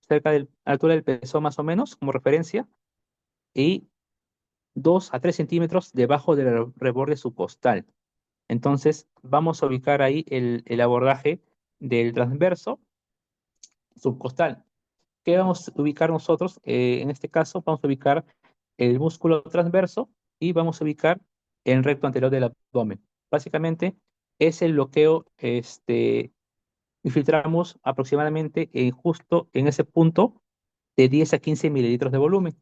cerca de la altura del pezón más o menos, como referencia, y 2 a 3 centímetros debajo del reborde subcostal. Entonces, vamos a ubicar ahí el abordaje del transverso subcostal. ¿Qué vamos a ubicar nosotros? En este caso, vamos a ubicar el músculo transverso y vamos a ubicar el recto anterior del abdomen. Básicamente, es el bloqueo, infiltramos aproximadamente justo en ese punto de 10 a 15 mililitros de volumen.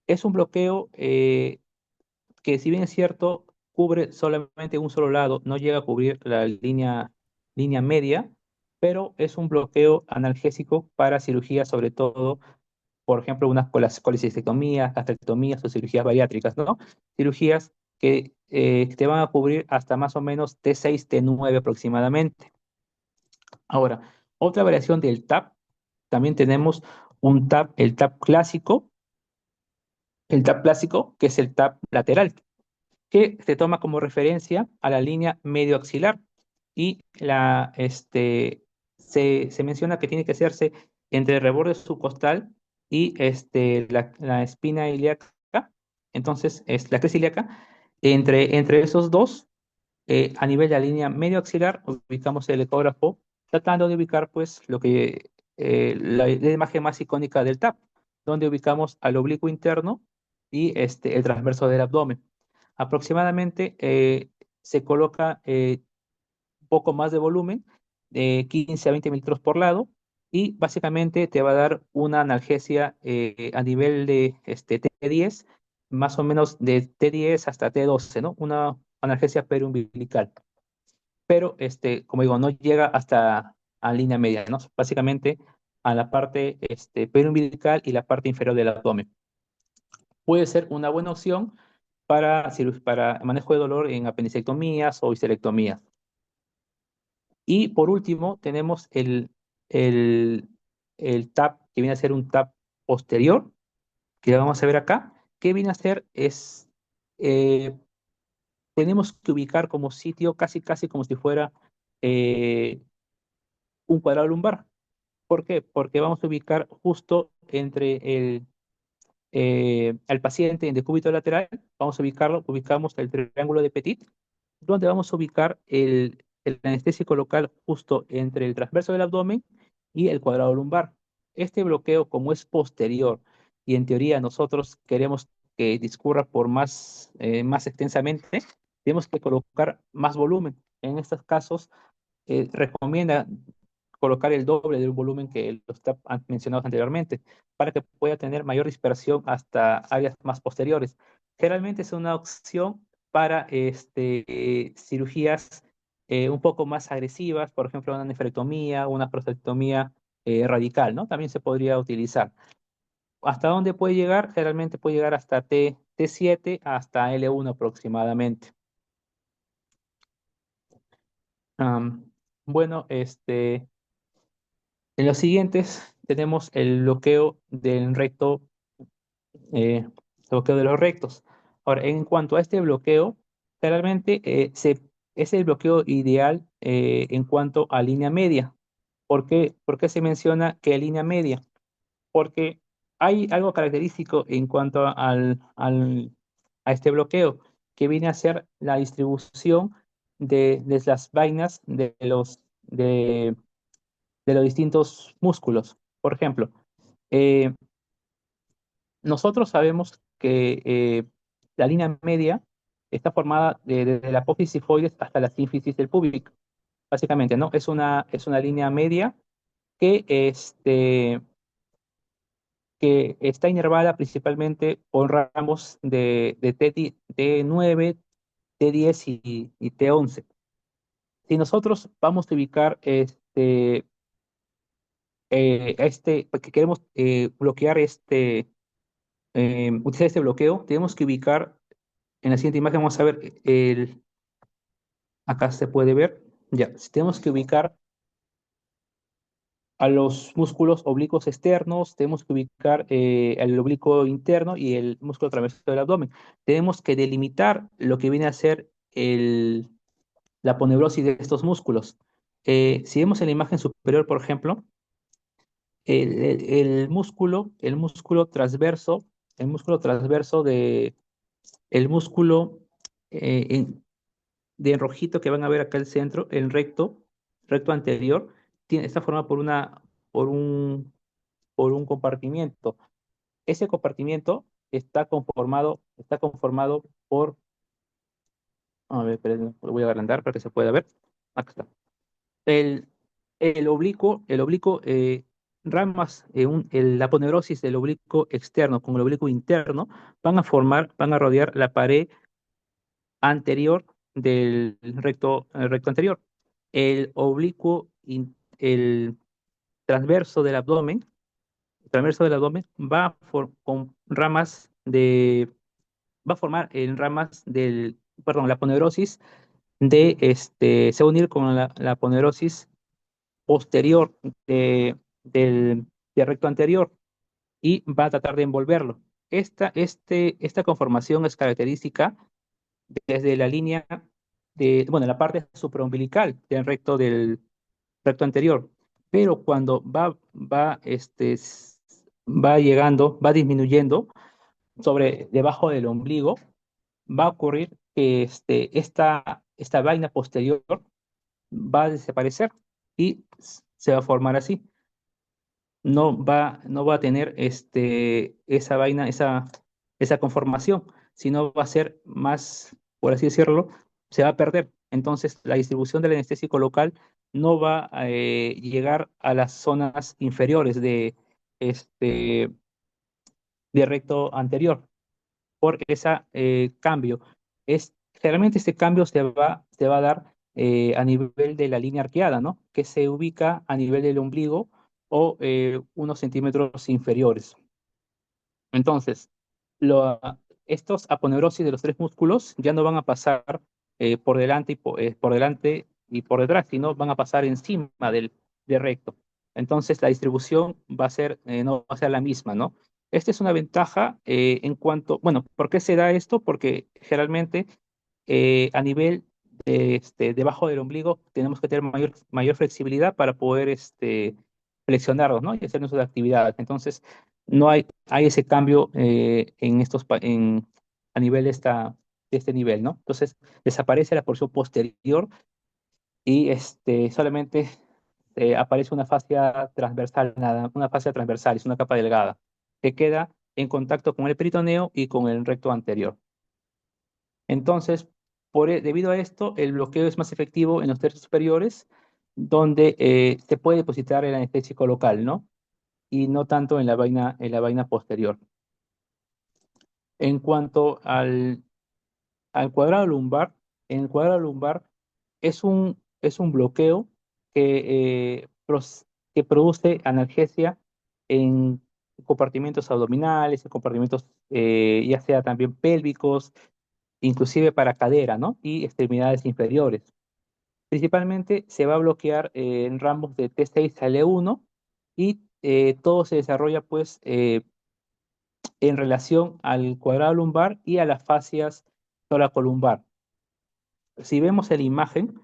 Es un bloqueo que si bien es cierto, cubre solamente un solo lado, no llega a cubrir la línea media, pero es un bloqueo analgésico para cirugías, sobre todo, por ejemplo, unas colecistectomías, gastrectomías o cirugías bariátricas, ¿no? Cirugías que te van a cubrir hasta más o menos T6, T9 aproximadamente. Ahora, otra variación del TAP, también tenemos el TAP clásico, que es el TAP lateral, que se toma como referencia a la línea medio axilar y se menciona que tiene que hacerse entre el reborde subcostal y la espina ilíaca, entonces es la cresta ilíaca, entre esos dos A nivel de la línea medio axilar, ubicamos el ecógrafo, tratando de ubicar pues la imagen más icónica del TAP, donde ubicamos al oblicuo interno y el transverso del abdomen. Aproximadamente se coloca un poco más de volumen, de 15 a 20 mililitros por lado, y básicamente te va a dar una analgesia a nivel de T10, más o menos de T10 hasta T12, ¿no? Una analgesia periumbilical. Pero, como digo, no llega hasta a línea media, ¿no? Básicamente a la parte periumbilical y la parte inferior del abdomen. Puede ser una buena opción para manejo de dolor en apendicectomías o histerectomías. Y por último, tenemos el, el TAP, que viene a ser un TAP posterior, que lo vamos a ver acá. ¿Qué viene a ser? Eh, Tenemos que ubicar como sitio casi, casi como si fuera eh, un cuadrado lumbar. ¿Por qué? Porque vamos a ubicar justo entre al paciente en decúbito lateral, vamos a ubicamos el triángulo de Petit, donde vamos a ubicar el anestésico local justo entre el transverso del abdomen y el cuadrado lumbar. Este bloqueo, como es posterior y en teoría nosotros queremos que discurra por más extensamente, tenemos que colocar más volumen. En estos casos, recomienda colocar el doble del volumen que los TAP mencionados anteriormente, para que pueda tener mayor dispersión hasta áreas más posteriores. Generalmente es una opción para cirugías un poco más agresivas, por ejemplo, una nefrectomía, una prostatectomía radical, ¿no? También se podría utilizar. ¿Hasta dónde puede llegar? Generalmente puede llegar hasta T7 hasta L1 aproximadamente. Am, bueno, en los siguientes tenemos el bloqueo del recto, bloqueo de los rectos. Ahora, en cuanto a este bloqueo, generalmente es el bloqueo ideal en cuanto a línea media. ¿Por qué se menciona que línea media? Porque hay algo característico en cuanto a este bloqueo, que viene a ser la distribución de las vainas de los distintos músculos. Por ejemplo, eh, nosotros sabemos que la línea media está formada desde la apófisis sifoides hasta la sínfisis del púbico. Básicamente, ¿no? Es una línea media que, que está inervada principalmente por ramos de T9, T10 y T11. Si nosotros vamos a ubicar porque queremos bloquear utilizar este bloqueo, tenemos que ubicar en la siguiente imagen, vamos a ver, acá se puede ver, ya, si tenemos que ubicar a los músculos oblicuos externos, tenemos que ubicar el oblicuo interno y el músculo transversal del abdomen. Tenemos que delimitar lo que viene a ser la aponeurosis de estos músculos. Si vemos en la imagen superior, por ejemplo, el músculo transverso, el músculo de rojito que van a ver acá el centro, el recto anterior, está formado por un compartimiento. Ese compartimiento está conformado por, a ver, espérenme, lo voy a agrandar para que se pueda ver. Acá está. El, el oblicuo, ramas, la aponeurosis del oblicuo externo con el oblicuo interno van a rodear la pared anterior del recto anterior. El transverso del abdomen con ramas va a formar en ramas perdón, la aponeurosis se va a unir con la aponeurosis posterior del recto anterior y va a tratar de envolverlo. Esta conformación es característica desde la línea bueno, la parte supraumbilical del recto anterior, pero cuando va llegando, va disminuyendo debajo del ombligo, va a ocurrir que esta vaina posterior va a desaparecer y se va a formar así. No va a tener esa vaina, esa conformación, sino va a ser más, por así decirlo, se va a perder. Entonces, la distribución del anestésico local no va a llegar a las zonas inferiores este, de recto anterior por ese cambio. Generalmente este cambio se va a dar a nivel de la línea arqueada, ¿no? Que se ubica a nivel del ombligo o unos centímetros inferiores. Entonces, lo- estos aponeurosis de los tres músculos ya no van a pasar por delante y por detrás, sino van a pasar encima del recto. Entonces, la distribución no va a ser la misma, ¿no? Esta es una ventaja bueno, ¿por qué se da esto? Porque generalmente a nivel debajo del ombligo tenemos que tener mayor flexibilidad para poder flexionarnos, ¿no? Y hacer nuestras actividades. Entonces, no hay ese cambio a nivel de este nivel, ¿no? Entonces, desaparece la porción posterior y solamente aparece una fascia transversal, una fascia transversal, es una capa delgada, que queda en contacto con el peritoneo y con el recto anterior. Entonces, debido a esto, el bloqueo es más efectivo en los tercios superiores, donde se puede depositar el anestésico local, ¿no? Y no tanto en la vaina posterior. En cuanto al cuadrado lumbar, en el cuadrado lumbar es un bloqueo que produce analgesia en compartimentos abdominales, en compartimentos ya sea también pélvicos, inclusive para cadera, ¿no? Y extremidades inferiores. Principalmente se va a bloquear en ramos de T6 a L1 y todo se desarrolla pues en relación al cuadrado lumbar y a las fascias toracolumbar. Si vemos en la imagen,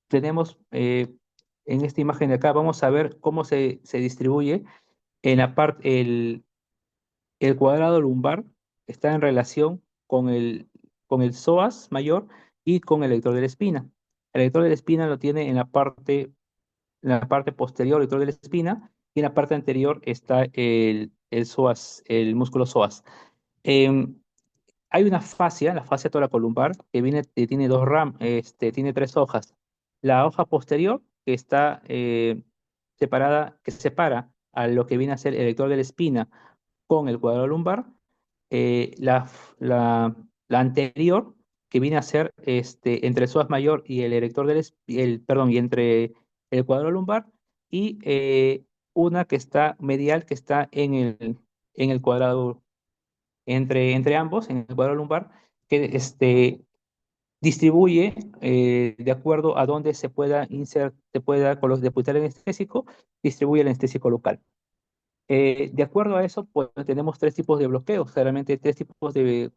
tenemos en esta imagen de acá, vamos a ver cómo se distribuye en la parte, el cuadrado lumbar está en relación con el psoas mayor y con el erector de la espina. El erector de la espina lo tiene en la parte posterior, el erector de la espina, y en la parte anterior está el psoas, el músculo psoas. Em, Hay una fascia, la fascia toracolumbar, que tiene tiene tres hojas. La hoja posterior, que está separada, que separa a lo que viene a ser el erector de la espina con el cuadrado lumbar. La anterior, que viene a ser entre el psoas mayor y el erector perdón, y entre el cuadrado lumbar, y una que está medial, que está en el cuadrado entre ambos, en el cuadro lumbar, que distribuye de acuerdo a donde depositar el anestésico, distribuye el anestésico local. De acuerdo a eso, pues tenemos tres tipos de bloqueos, generalmente tres tipos de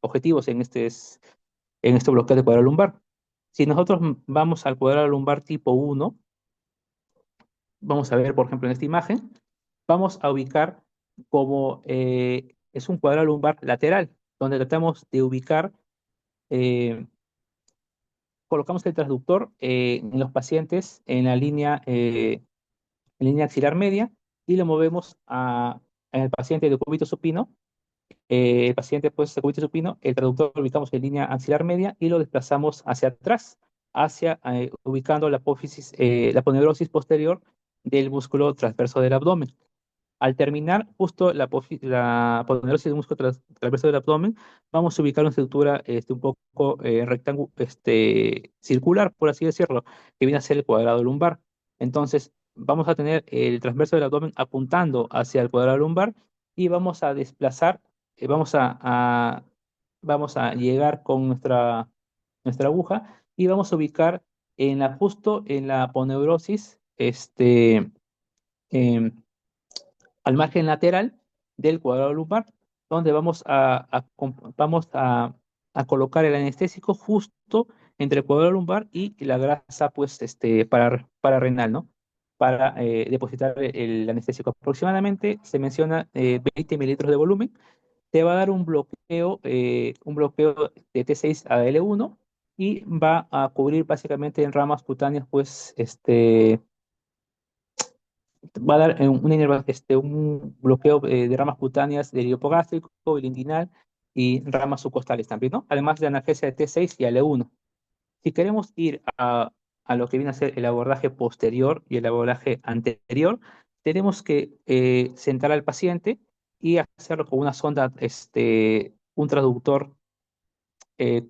objetivos en este bloqueo de cuadrado lumbar. Si nosotros vamos al cuadrado lumbar tipo 1, vamos a ver, por ejemplo, en esta imagen, vamos a ubicar como es un cuadrado lumbar lateral, donde tratamos de ubicar, eh, colocamos el transductor en los pacientes en línea axilar media y lo movemos en el paciente de cúbito supino. El paciente pues de cúbito supino, el transductor lo ubicamos en línea axilar media y lo desplazamos hacia atrás, ubicando la aponeurosis posterior del músculo transverso del abdomen. Al terminar justo la aponeurose del músculo transverso del abdomen, vamos a ubicar una estructura un poco circular, por así decirlo, que viene a ser el cuadrado lumbar. Entonces, vamos a tener el transverso del abdomen apuntando hacia el cuadrado lumbar y vamos a desplazar, vamos a llegar con nuestra aguja y vamos a ubicar justo en la aponeurosis, em, al margen lateral del cuadrado lumbar, donde vamos a colocar el anestésico justo entre el cuadrado lumbar y la grasa, pues, renal, ¿no? Para depositar el anestésico. Aproximadamente se menciona 20 mililitros de volumen te va a dar un bloqueo de T6 a L1 y va a cubrir básicamente en ramas cutáneas, pues, va a dar un bloqueo de ramas cutáneas del hipogástrico, bilinguinal y ramas subcostales también, ¿no? Además de analgesia de T6 y L1. Si queremos ir a lo que viene a ser el abordaje posterior y el abordaje anterior, tenemos que sentar al paciente y hacerlo con una sonda, un traductor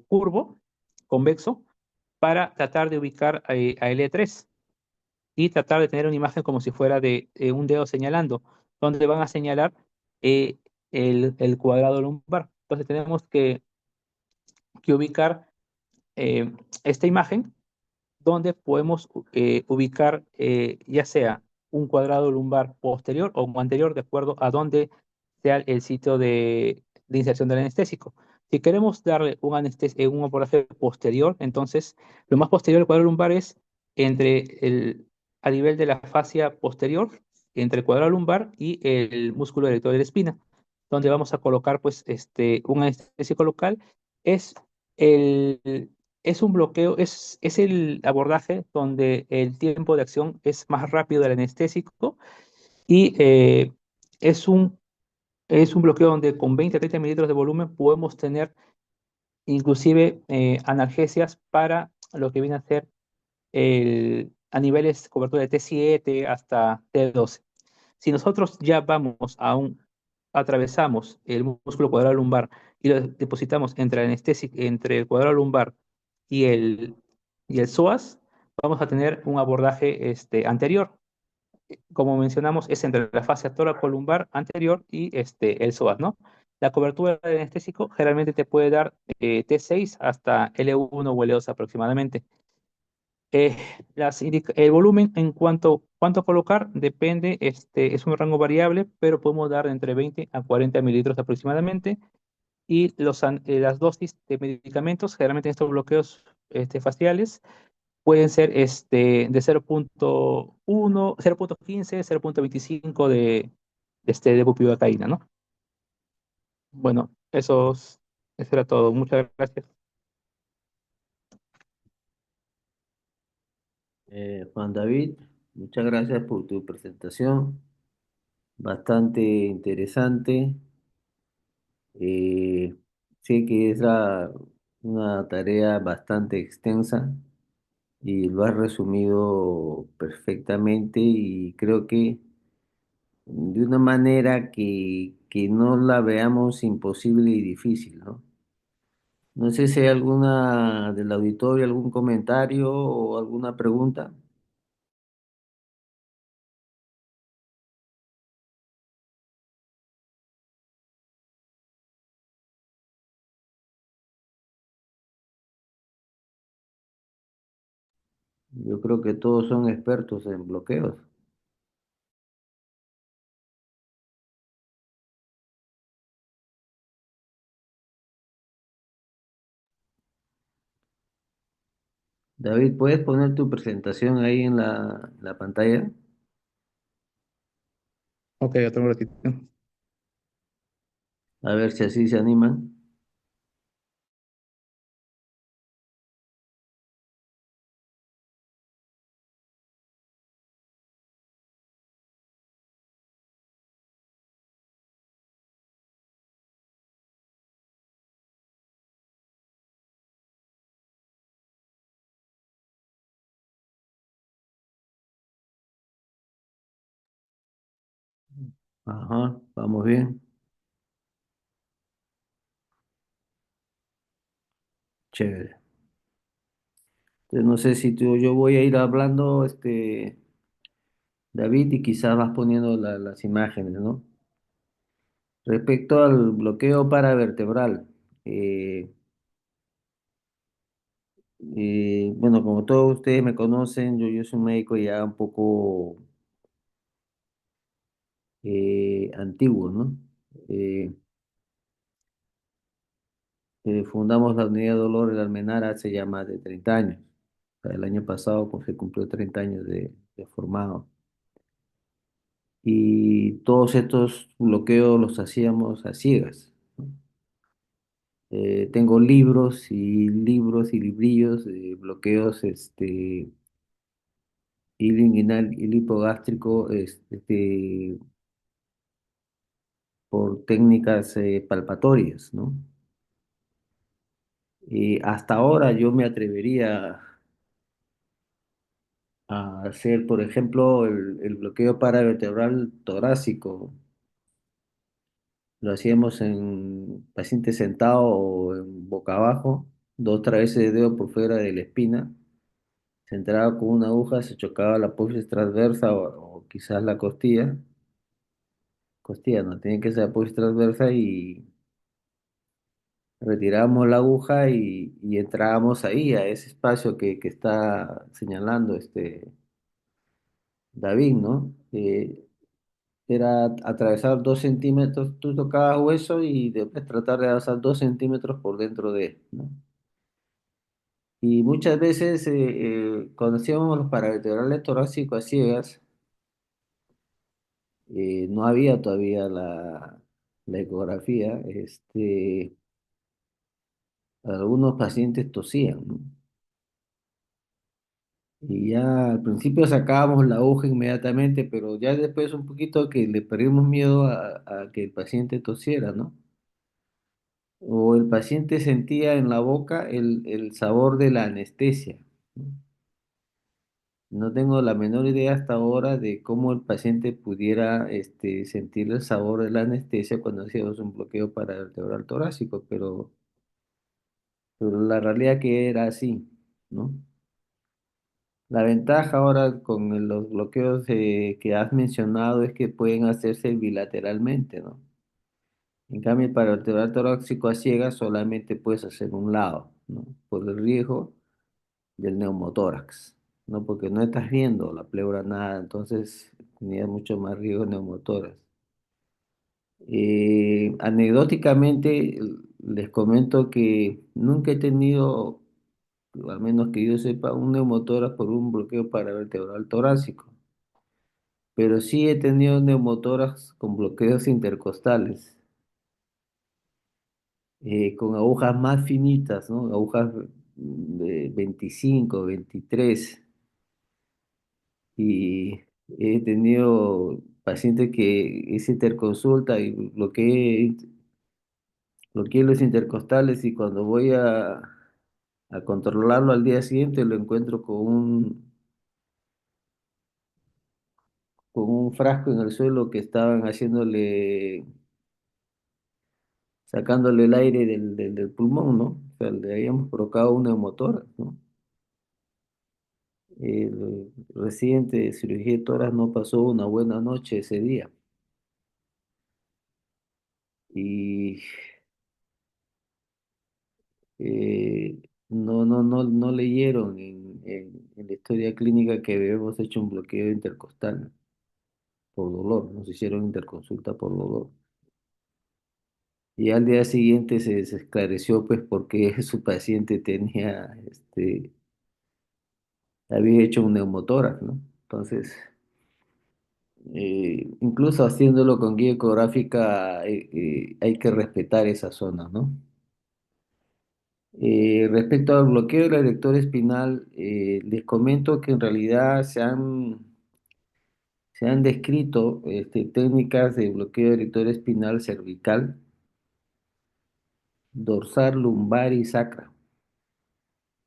curvo, convexo, para tratar de ubicar a L3 y tratar de tener una imagen como si fuera de un dedo señalando, donde van a señalar eh, el cuadrado lumbar. Entonces tenemos que ubicar esta imagen donde podemos ubicar ya sea un cuadrado lumbar posterior o un anterior, de acuerdo a donde sea el sitio de inserción del anestésico. Si queremos darle un abordaje posterior, entonces lo más posterior del cuadrado lumbar es a nivel de la fascia posterior, entre el cuadrado lumbar y el músculo erector de la espina, donde vamos a colocar pues, un anestésico local. Es el, es un bloqueo, es el abordaje donde el tiempo de acción es más rápido del anestésico y es un, es un bloqueo donde con 20 a 30 mililitros de volumen podemos tener inclusive analgesias para lo que viene a ser a niveles de cobertura de T7 hasta T12. Si nosotros ya atravesamos el músculo cuadrado lumbar y lo depositamos entre el cuadrado lumbar y el psoas, vamos a tener un abordaje anterior. Como mencionamos, es entre la fascia tóraco-lumbar anterior y el psoas, ¿no? La cobertura del anestésico generalmente te puede dar T6 hasta L1 o L2 aproximadamente. Eh, el volumen en cuánto colocar depende, es un rango variable, pero podemos dar entre 20 a 40 mililitros aproximadamente. Y las dosis de medicamentos, generalmente en estos bloqueos faciales, pueden ser de 0,1, 0,15, 0,25 de bupivacaína, ¿no? Bueno, eso era todo. Muchas gracias. Juan David, muchas gracias por tu presentación, bastante interesante. Eh, Sé que es una tarea bastante extensa y lo has resumido perfectamente y creo que de una manera que no la veamos imposible y difícil, ¿no? No sé si hay alguna del auditorio, algún comentario o alguna pregunta. Yo creo que todos son expertos en bloqueos. David, ¿puedes poner tu presentación ahí en la pantalla? Ok, otro ratito. A ver si así se animan. Ajá, vamos bien. Chévere. Entonces, no sé si yo voy a ir hablando, David, y quizás vas poniendo las imágenes, ¿no? Respecto al bloqueo paravertebral, eh, bueno, como todos ustedes me conocen, yo soy un médico ya un poco antiguo, ¿no? Eh, Fundamos la unidad de dolor de Almenara hace ya más de 30 años. O sea, el año pasado pues, se cumplió 30 años de formado. Y todos estos bloqueos los hacíamos a ciegas. Tengo libros y librillos de bloqueos ilinguinal y lipogástrico por técnicas palpatorias, ¿no? Y hasta ahora yo me atrevería a hacer, por ejemplo, el bloqueo paravertebral torácico. Lo hacíamos en paciente sentado o en boca abajo, dos veces de dedo por fuera de la espina. Se entraba con una aguja, se chocaba la apófisis transversa o quizás la costilla. Costilla, no, tiene que ser apófisis transversa y retiramos la aguja y entrábamos ahí, a ese espacio que está señalando David, ¿no? Era atravesar 2 centímetros, tú tocabas hueso y después tratar de avanzar 2 centímetros por dentro de él, ¿no? Y muchas veces cuando hacíamos los paravertebrales torácicos a ciegas, no había todavía la ecografía, algunos pacientes tosían, ¿no? Y ya al principio sacábamos la aguja inmediatamente, pero ya después un poquito que le perdimos miedo a que el paciente tosiera, ¿no? O el paciente sentía en la boca el sabor de la anestesia, ¿no? No tengo la menor idea hasta ahora de cómo el paciente pudiera sentir el sabor de la anestesia cuando hacíamos un bloqueo paravertebral torácico, pero la realidad que era así, ¿no? La ventaja ahora con los bloqueos que has mencionado es que pueden hacerse bilateralmente, ¿no? En cambio, para el vertebral torácico a ciegas solamente puedes hacer un lado, ¿no? Por el riesgo del neumotórax, ¿no? Porque no estás viendo la pleura nada, entonces tenías mucho más riesgo de neumotórax. Anecdóticamente, les comento que nunca he tenido, al menos que yo sepa, un neumotórax por un bloqueo paravertebral torácico, pero sí he tenido neumotórax con bloqueos intercostales, con agujas más finitas, ¿no? Agujas de 25, 23, y he tenido pacientes que hice interconsulta y bloqueé los intercostales y cuando voy a controlarlo al día siguiente lo encuentro con un frasco en el suelo que estaban sacándole el aire del pulmón, ¿no? O sea, le habíamos provocado un neumotórax, ¿no? El residente de cirugía de tórax no pasó una buena noche ese día. Y no leyeron en la historia clínica que habíamos hecho un bloqueo intercostal por dolor, nos hicieron interconsulta por dolor. Y al día siguiente se esclareció pues por qué su paciente había hecho un neumotórax, ¿no? Entonces, incluso haciéndolo con guía ecográfica, hay que respetar esa zona, ¿no? Respecto al bloqueo del erector espinal, les comento que en realidad se han descrito técnicas de bloqueo del erector espinal cervical, dorsal, lumbar y sacra,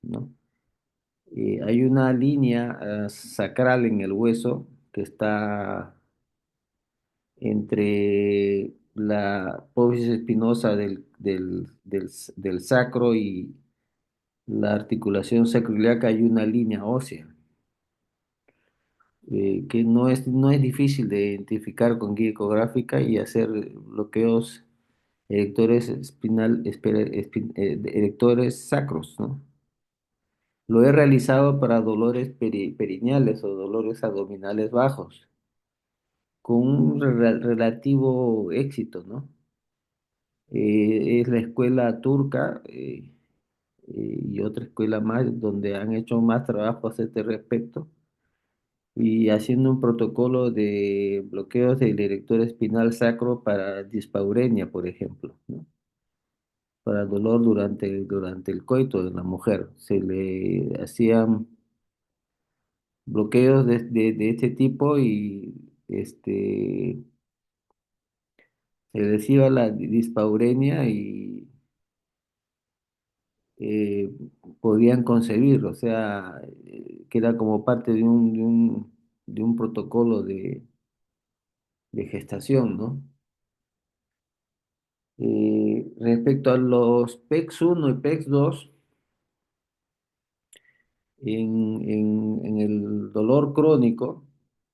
¿no? Hay una línea sacral en el hueso que está entre la apófisis espinosa del sacro y la articulación sacroiliaca. Hay una línea ósea que no es difícil de identificar con guía ecográfica y hacer bloqueos erectores sacros, ¿no? Lo he realizado para dolores perineales o dolores abdominales bajos, con un relativo éxito, ¿no? Es la escuela turca y otra escuela más donde han hecho más trabajos a este respecto y haciendo un protocolo de bloqueos del erector espinal sacro para dispaurenia, por ejemplo, ¿no? para dolor durante el coito de la mujer. Se le hacían bloqueos de este tipo y se les iba la dispaurenia y eh, podían concebir, o sea, que era como parte de un protocolo de gestación, ¿no? Respecto a los PEX 1 y PEX 2, en el dolor crónico,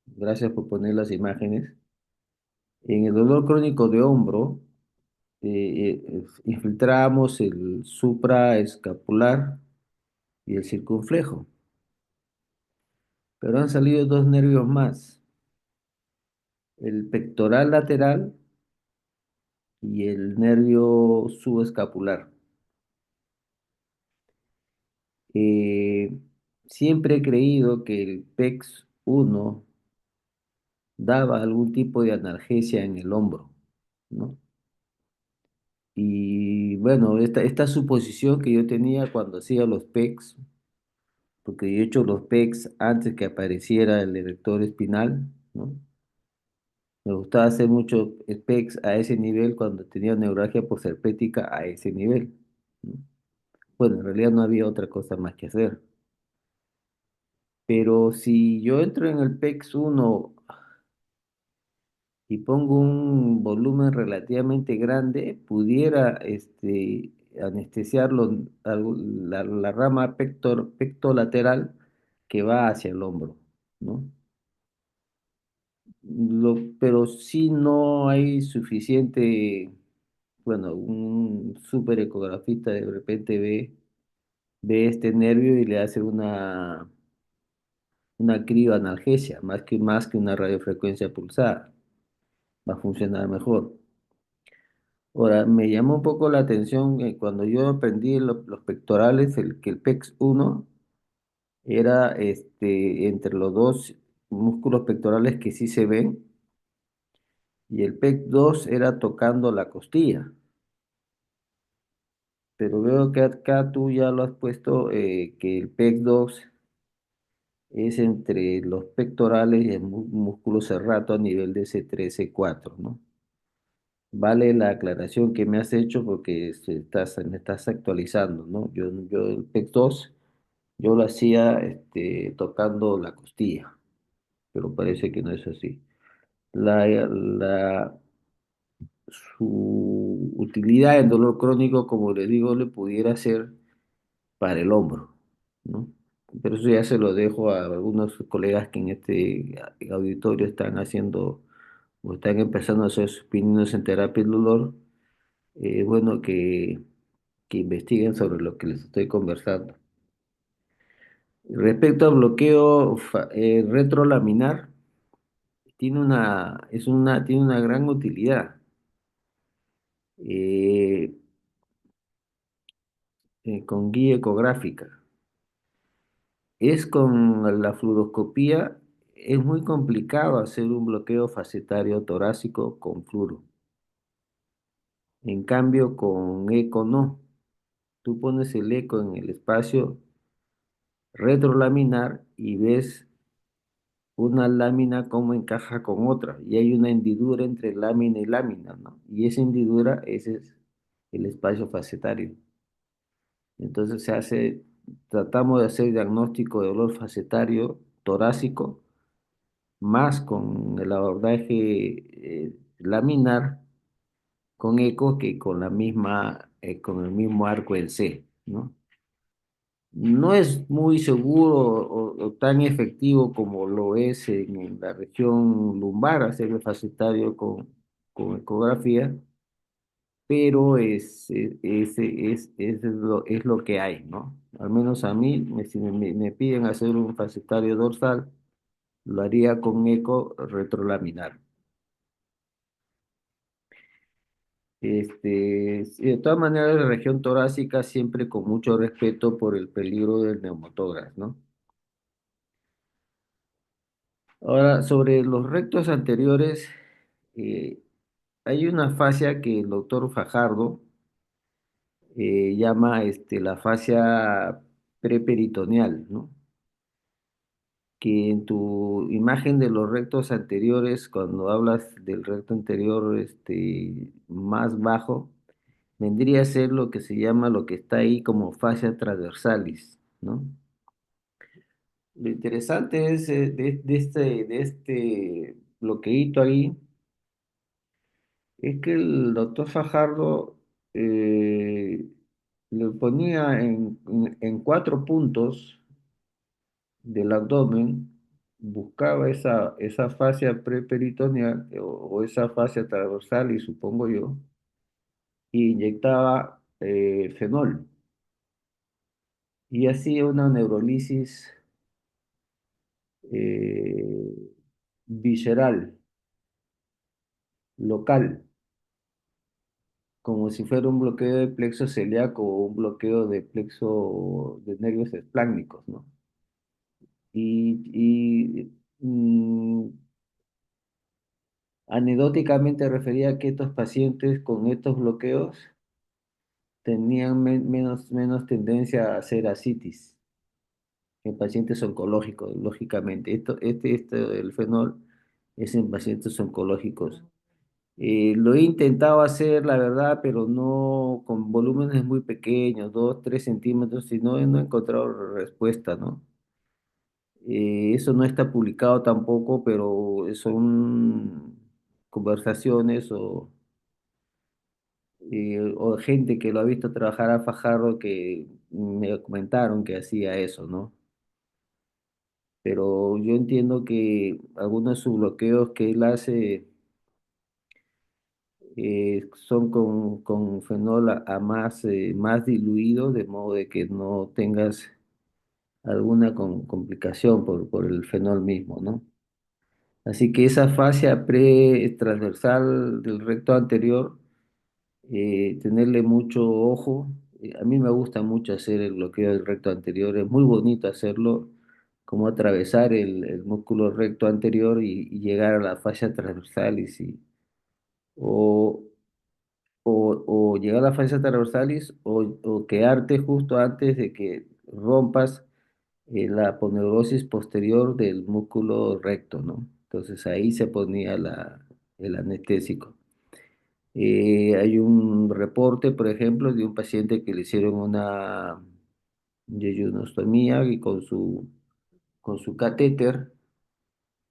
gracias por poner las imágenes, en el dolor crónico de hombro, infiltramos el supraescapular y el circunflejo, pero han salido dos nervios más, el pectoral lateral y el nervio subescapular. Eh, Siempre he creído que el PEX 1 daba algún tipo de analgesia en el hombro, ¿no? Y bueno, esta suposición que yo tenía cuando hacía los PECs, porque yo he hecho los PECs antes que apareciera el erector espinal, ¿no? Me gustaba hacer muchos PECs a ese nivel cuando tenía neuralgia posherpética a ese nivel, ¿no? Bueno, en realidad no había otra cosa más que hacer. Pero si yo entro en el PEX 1 y pongo un volumen relativamente grande, pudiera anestesiar la rama pectolateral que va hacia el hombro, ¿no? Pero si no hay suficiente, bueno, un super ecografista de repente ve este nervio y le hace una crioanalgesia, más que una radiofrecuencia pulsada, va a funcionar mejor. Ahora, me llamó un poco la atención cuando yo aprendí los pectorales, que el PEX 1 era entre los dos músculos pectorales que sí se ven, y el PEX 2 era tocando la costilla. Pero veo que acá tú ya lo has puesto, que el PEX 2 es entre los pectorales y el músculo serrato a nivel de C3, C4, ¿no? Vale la aclaración que me has hecho porque me estás actualizando, ¿no? Yo el PEC 2, yo lo hacía tocando la costilla, pero parece que no es así. La, la, Su utilidad en dolor crónico, como le digo, le pudiera ser para el hombro, ¿no? Pero eso ya se lo dejo a algunos colegas que en este auditorio están haciendo o están empezando a hacer sus pininos en terapia del dolor. Bueno, que investiguen sobre lo que les estoy conversando. Respecto al bloqueo retrolaminar, tiene una gran utilidad. eh, con guía ecográfica. Con la fluoroscopía, es muy complicado hacer un bloqueo facetario torácico con fluoro. En cambio, con eco no. Tú pones el eco en el espacio retrolaminar y ves una lámina cómo encaja con otra. Y hay una hendidura entre lámina y lámina, ¿no? Y esa hendidura, ese es el espacio facetario. Entonces tratamos de hacer diagnóstico de dolor facetario torácico más con el abordaje laminar con eco que con el mismo arco en C, ¿no? No es muy seguro o tan efectivo como lo es en la región lumbar, hacer el facetario con ecografía, pero es lo que hay, ¿no? Al menos a mí, si me piden hacer un facetario dorsal, lo haría con eco retrolaminar. Sí, de todas maneras, la región torácica siempre con mucho respeto por el peligro del neumotórax, ¿no? Ahora, sobre los rectos anteriores, eh, hay una fascia que el doctor Fajardo llama la fascia preperitoneal, ¿no? Que en tu imagen de los rectos anteriores, cuando hablas del recto anterior más bajo, vendría a ser lo que se llama, lo que está ahí como fascia transversalis, ¿no? Lo interesante es de este bloqueíto ahí, es que el doctor Fajardo lo ponía en 4 puntos del abdomen, buscaba esa fascia preperitoneal o esa fascia transversal, y supongo yo, y inyectaba fenol y hacía una neurolisis eh, visceral, local, como si fuera un bloqueo de plexo celíaco o un bloqueo de plexo de nervios espláncnicos, ¿no? Y anecdóticamente refería que estos pacientes con estos bloqueos tenían menos tendencia a hacer ascitis en pacientes oncológicos, lógicamente. El fenol es en pacientes oncológicos. Lo he intentado hacer, la verdad, pero no con volúmenes muy pequeños, 2, 3 centímetros, y no he encontrado respuesta, ¿no? Eso no está publicado tampoco, pero son conversaciones o gente que lo ha visto trabajar a Fajardo que me comentaron que hacía eso, ¿no? Pero yo entiendo que algunos de sus bloqueos que él hace son con fenol a más diluido, de modo de que no tengas alguna complicación por el fenol mismo, ¿no? Así que esa fascia pre-transversal del recto anterior, tenerle mucho ojo. A mí me gusta mucho hacer el bloqueo del recto anterior, es muy bonito hacerlo, como atravesar el músculo recto anterior y llegar a la fascia transversal o, o llegar a la fascia transversalis o quedarte justo antes de que rompas la aponeurosis posterior del músculo recto, ¿no? Entonces ahí se ponía el anestésico. Hay un reporte, por ejemplo, de un paciente que le hicieron una yeyunostomía y con su catéter,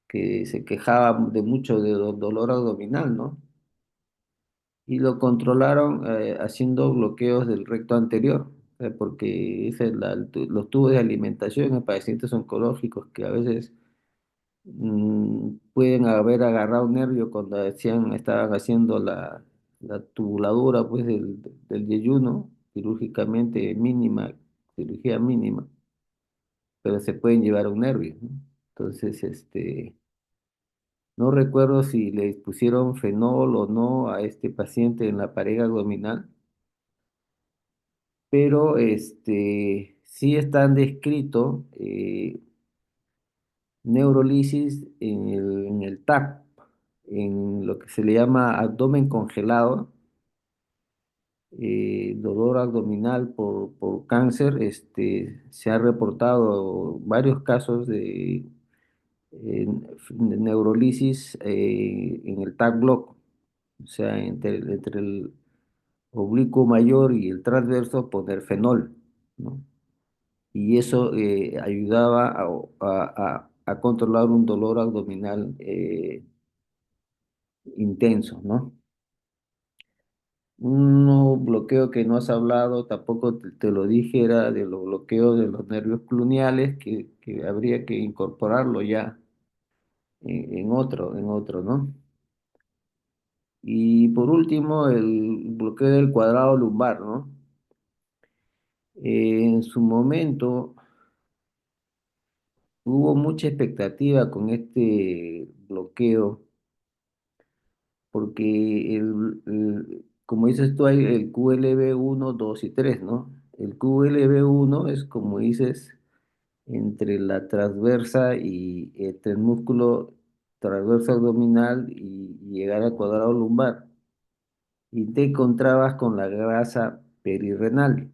que se quejaba de mucho de dolor abdominal, ¿no? Y lo controlaron haciendo bloqueos del recto anterior, porque los tubos de alimentación en pacientes oncológicos que a veces pueden haber agarrado un nervio cuando estaban haciendo la tubuladura pues, del yeyuno, quirúrgicamente mínima, cirugía mínima, pero se pueden llevar un nervio, ¿no? Entonces, no recuerdo si le pusieron fenol o no a este paciente en la pared abdominal, pero sí están descritos neurolisis en el TAC, en lo que se le llama abdomen congelado, dolor abdominal por cáncer. Se han reportado varios casos de neurolisis en el TAC block, o sea, entre el oblicuo mayor y el transverso, poner fenol, ¿no? Y eso ayudaba a controlar un dolor abdominal intenso, ¿no? Un bloqueo que no has hablado, tampoco te lo dije, era de los bloqueos de los nervios cluneales, que habría que incorporarlo ya en otro, ¿no? Y por último, el bloqueo del cuadrado lumbar, ¿no? En su momento hubo mucha expectativa con este bloqueo, porque como dices tú, hay el QLB1, 2 y 3, ¿no? El QLB1 es, como dices, entre la transversa y entre el músculo transverso abdominal y llegar al cuadrado lumbar. Y te encontrabas con la grasa perirrenal.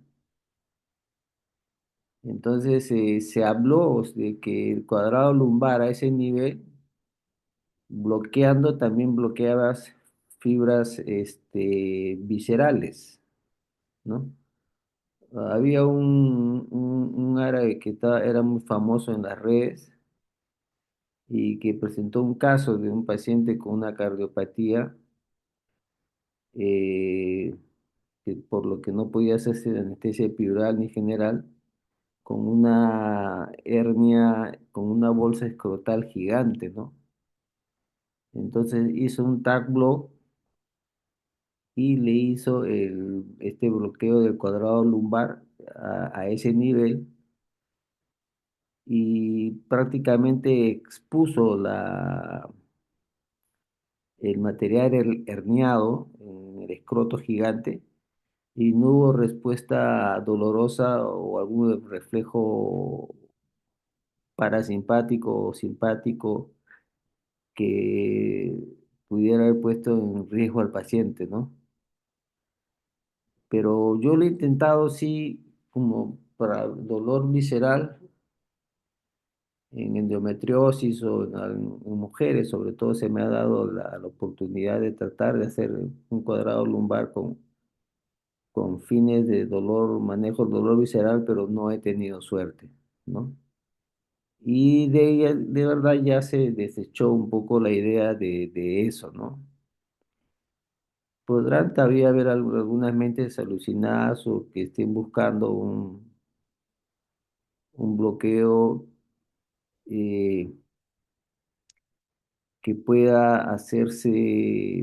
Entonces se habló de que el cuadrado lumbar a ese nivel, bloqueando, también bloqueabas fibras viscerales, ¿no? Había un árabe que era muy famoso en las redes y que presentó un caso de un paciente con una cardiopatía, eh, por lo que no podía hacerse anestesia epidural ni general, con una hernia, con una bolsa escrotal gigante, ¿no? Entonces hizo un TAC block y le hizo este bloqueo del cuadrado lumbar a ese nivel y prácticamente expuso el material herniado en el escroto gigante y no hubo respuesta dolorosa o algún reflejo parasimpático o simpático que pudiera haber puesto en riesgo al paciente, ¿no? Pero yo lo he intentado, sí, como para dolor visceral, en endometriosis o en mujeres, sobre todo se me ha dado la oportunidad de tratar de hacer un cuadrado lumbar con fines de dolor, manejo del dolor visceral, pero no he tenido suerte, ¿no? Y de verdad ya se desechó un poco la idea de eso, ¿no? Podrán todavía haber algunas mentes alucinadas o que estén buscando un bloqueo eh, que pueda hacerse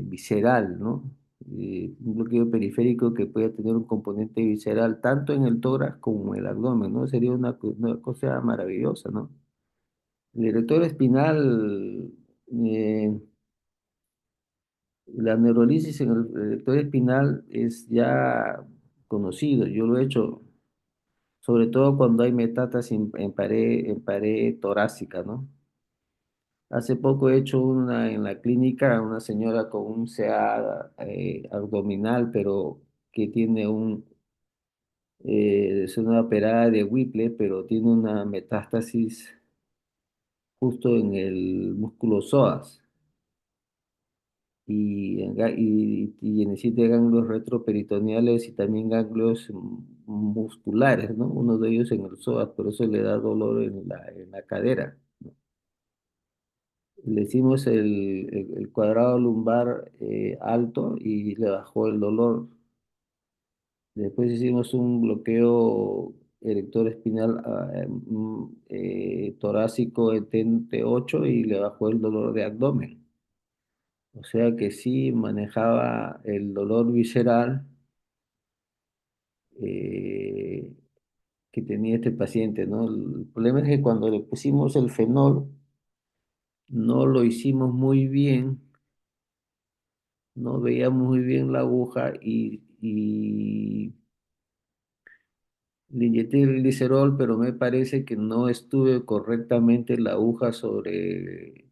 visceral, ¿no? Un bloqueo periférico que pueda tener un componente visceral tanto en el tórax como en el abdomen, ¿no? Sería una cosa maravillosa, ¿no? El erector espinal, eh, la neurolisis en el erector espinal es ya conocido, yo lo he hecho sobre todo cuando hay metástasis en pared torácica, ¿no? Hace poco he hecho una en la clínica, una señora con un CA abdominal, pero que tiene es una operada de Whipple, pero tiene una metástasis justo en el músculo psoas y necesita ganglios retroperitoneales y también ganglios musculares, ¿no? Uno de ellos en el psoas, por eso le da dolor en la cadera. Le hicimos el cuadrado lumbar alto y le bajó el dolor. Después hicimos un bloqueo erector espinal torácico en TNT8 y le bajó el dolor de abdomen. O sea que sí manejaba el dolor visceral eh, que tenía este paciente, ¿no? El problema es que cuando le pusimos el fenol, no lo hicimos muy bien, no veíamos muy bien la aguja y le inyecté el glicerol, pero me parece que no estuve correctamente la aguja sobre,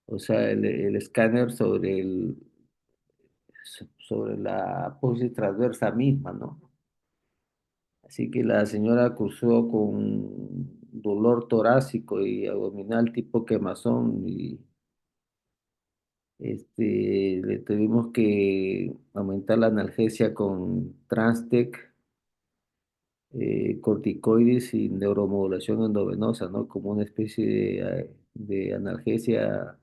o sea, el escáner sobre la apófisis transversa misma, ¿no? Así que la señora cursó con dolor torácico y abdominal tipo quemazón y le tuvimos que aumentar la analgesia con Transtec, corticoides y neuromodulación endovenosa, ¿no? Como una especie de analgesia,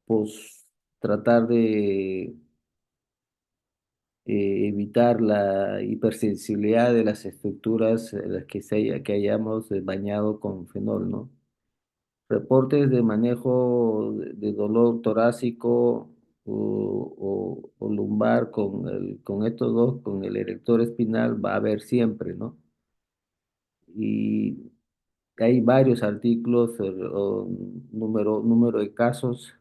pues tratar de evitar la hipersensibilidad de las estructuras en las que hayamos bañado con fenol, ¿no? Reportes de manejo de dolor torácico o lumbar con estos dos, con el erector espinal, va a haber siempre, ¿no? Y hay varios artículos o número de casos,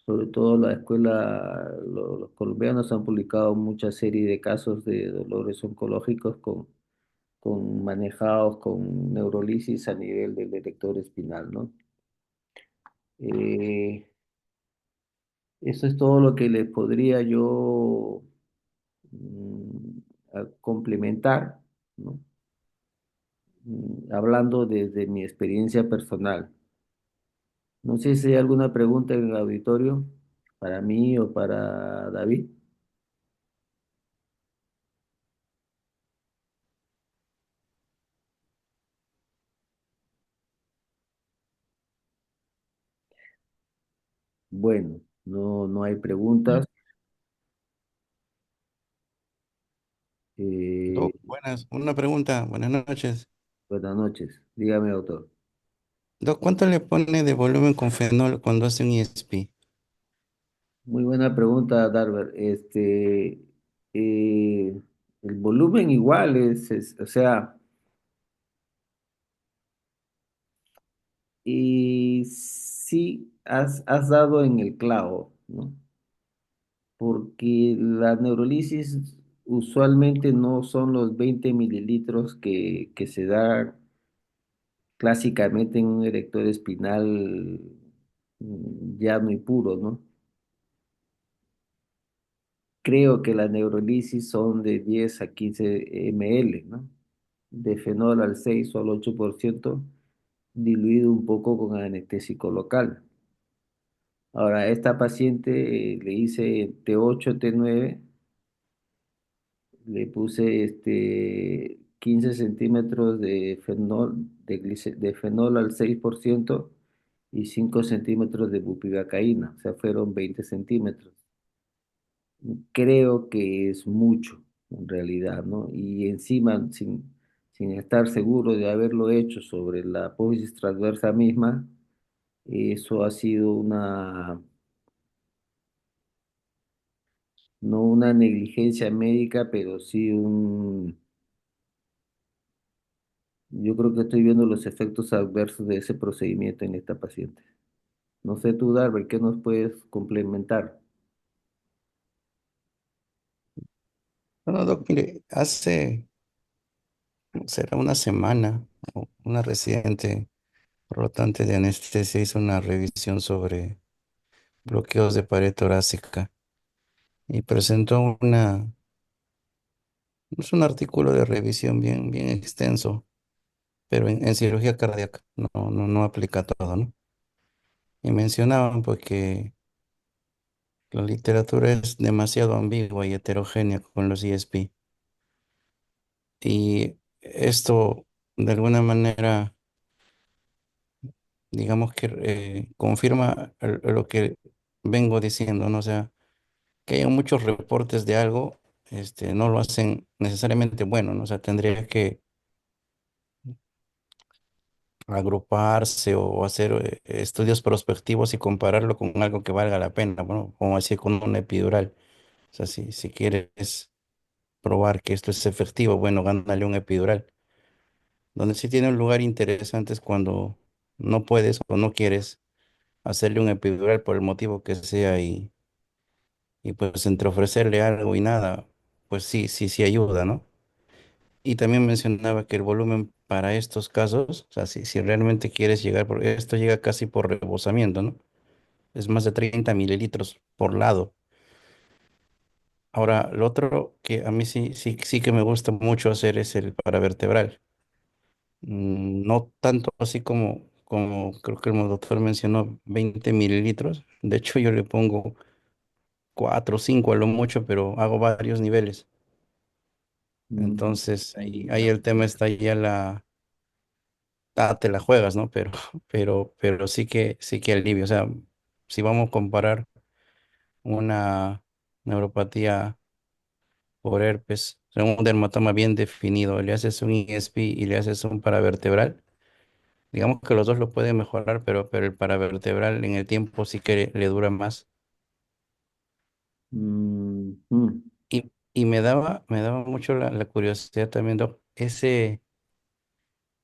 sobre todo la escuela, los colombianos han publicado mucha serie de casos de dolores oncológicos con manejados con neurolisis a nivel del erector espinal, ¿no? Eh, Eso es todo lo que les podría yo mm, a complementar, ¿no? Hablando desde mi experiencia personal. No sé si hay alguna pregunta en el auditorio para mí o para David. Bueno, no hay preguntas. Eh, Doc, buenas, una pregunta, buenas noches. Buenas noches. Dígame, doctor. Doc, ¿cuánto le pone de volumen con fenol cuando hace un ESP? Muy buena pregunta, Darber. El volumen igual o sea, y sí has dado en el clavo, ¿no? Porque la neurolisis usualmente no son los 20 mililitros que se da clásicamente en un erector espinal llano y puro, ¿no? Creo que la neurolisis son de 10 a 15 ml, ¿no? De fenol al 6 o al 8%, diluido un poco con anestésico local. Ahora, a esta paciente le hice T8, T9, le puse 15 centímetros de fenol, de fenol al 6% y 5 centímetros de bupivacaína, o sea, fueron 20 centímetros. Creo que es mucho, en realidad, ¿no? Y encima, sin estar seguro de haberlo hecho sobre la apófisis transversa misma, eso ha sido no una negligencia médica, pero sí yo creo que estoy viendo los efectos adversos de ese procedimiento en esta paciente. No sé tú, Darber, ¿qué nos puedes complementar? Bueno, Doc, mire, hace, será una semana, una residente rotante de anestesia hizo una revisión sobre bloqueos de pared torácica y presentó es un artículo de revisión bien extenso, pero en cirugía cardíaca, no aplica a todo, ¿no? Y mencionaban pues que la literatura es demasiado ambigua y heterogénea con los ESP. Y esto, de alguna manera, digamos que confirma lo que vengo diciendo, ¿no? O sea, que haya muchos reportes de algo, no lo hacen necesariamente bueno, ¿no? O sea, tendría que agruparse o hacer estudios prospectivos y compararlo con algo que valga la pena, bueno, como decir con una epidural. O sea, si quieres probar que esto es efectivo, bueno, gándale un epidural. Donde sí tiene un lugar interesante es cuando no puedes o no quieres hacerle un epidural por el motivo que sea y pues entre ofrecerle algo y nada, pues sí ayuda, ¿no? Y también mencionaba que el volumen para estos casos, o sea, si realmente quieres llegar, porque esto llega casi por rebosamiento, ¿no? Es más de 30 mililitros por lado. Ahora, lo otro que a mí sí que me gusta mucho hacer es el paravertebral. No tanto así como creo que el doctor mencionó 20 mililitros. De hecho, yo le pongo 4 o 5 a lo mucho, pero hago varios niveles. Mm, Entonces, ahí el tema está ya te la juegas, ¿no? Pero, pero sí que alivia. O sea, si vamos a comparar una neuropatía por herpes, o sea, un dermatoma bien definido, le haces un ESP y le haces un paravertebral. Digamos que los dos lo pueden mejorar, pero el paravertebral en el tiempo sí que le dura más. mm. Y me daba mucho la curiosidad también, Doc. Ese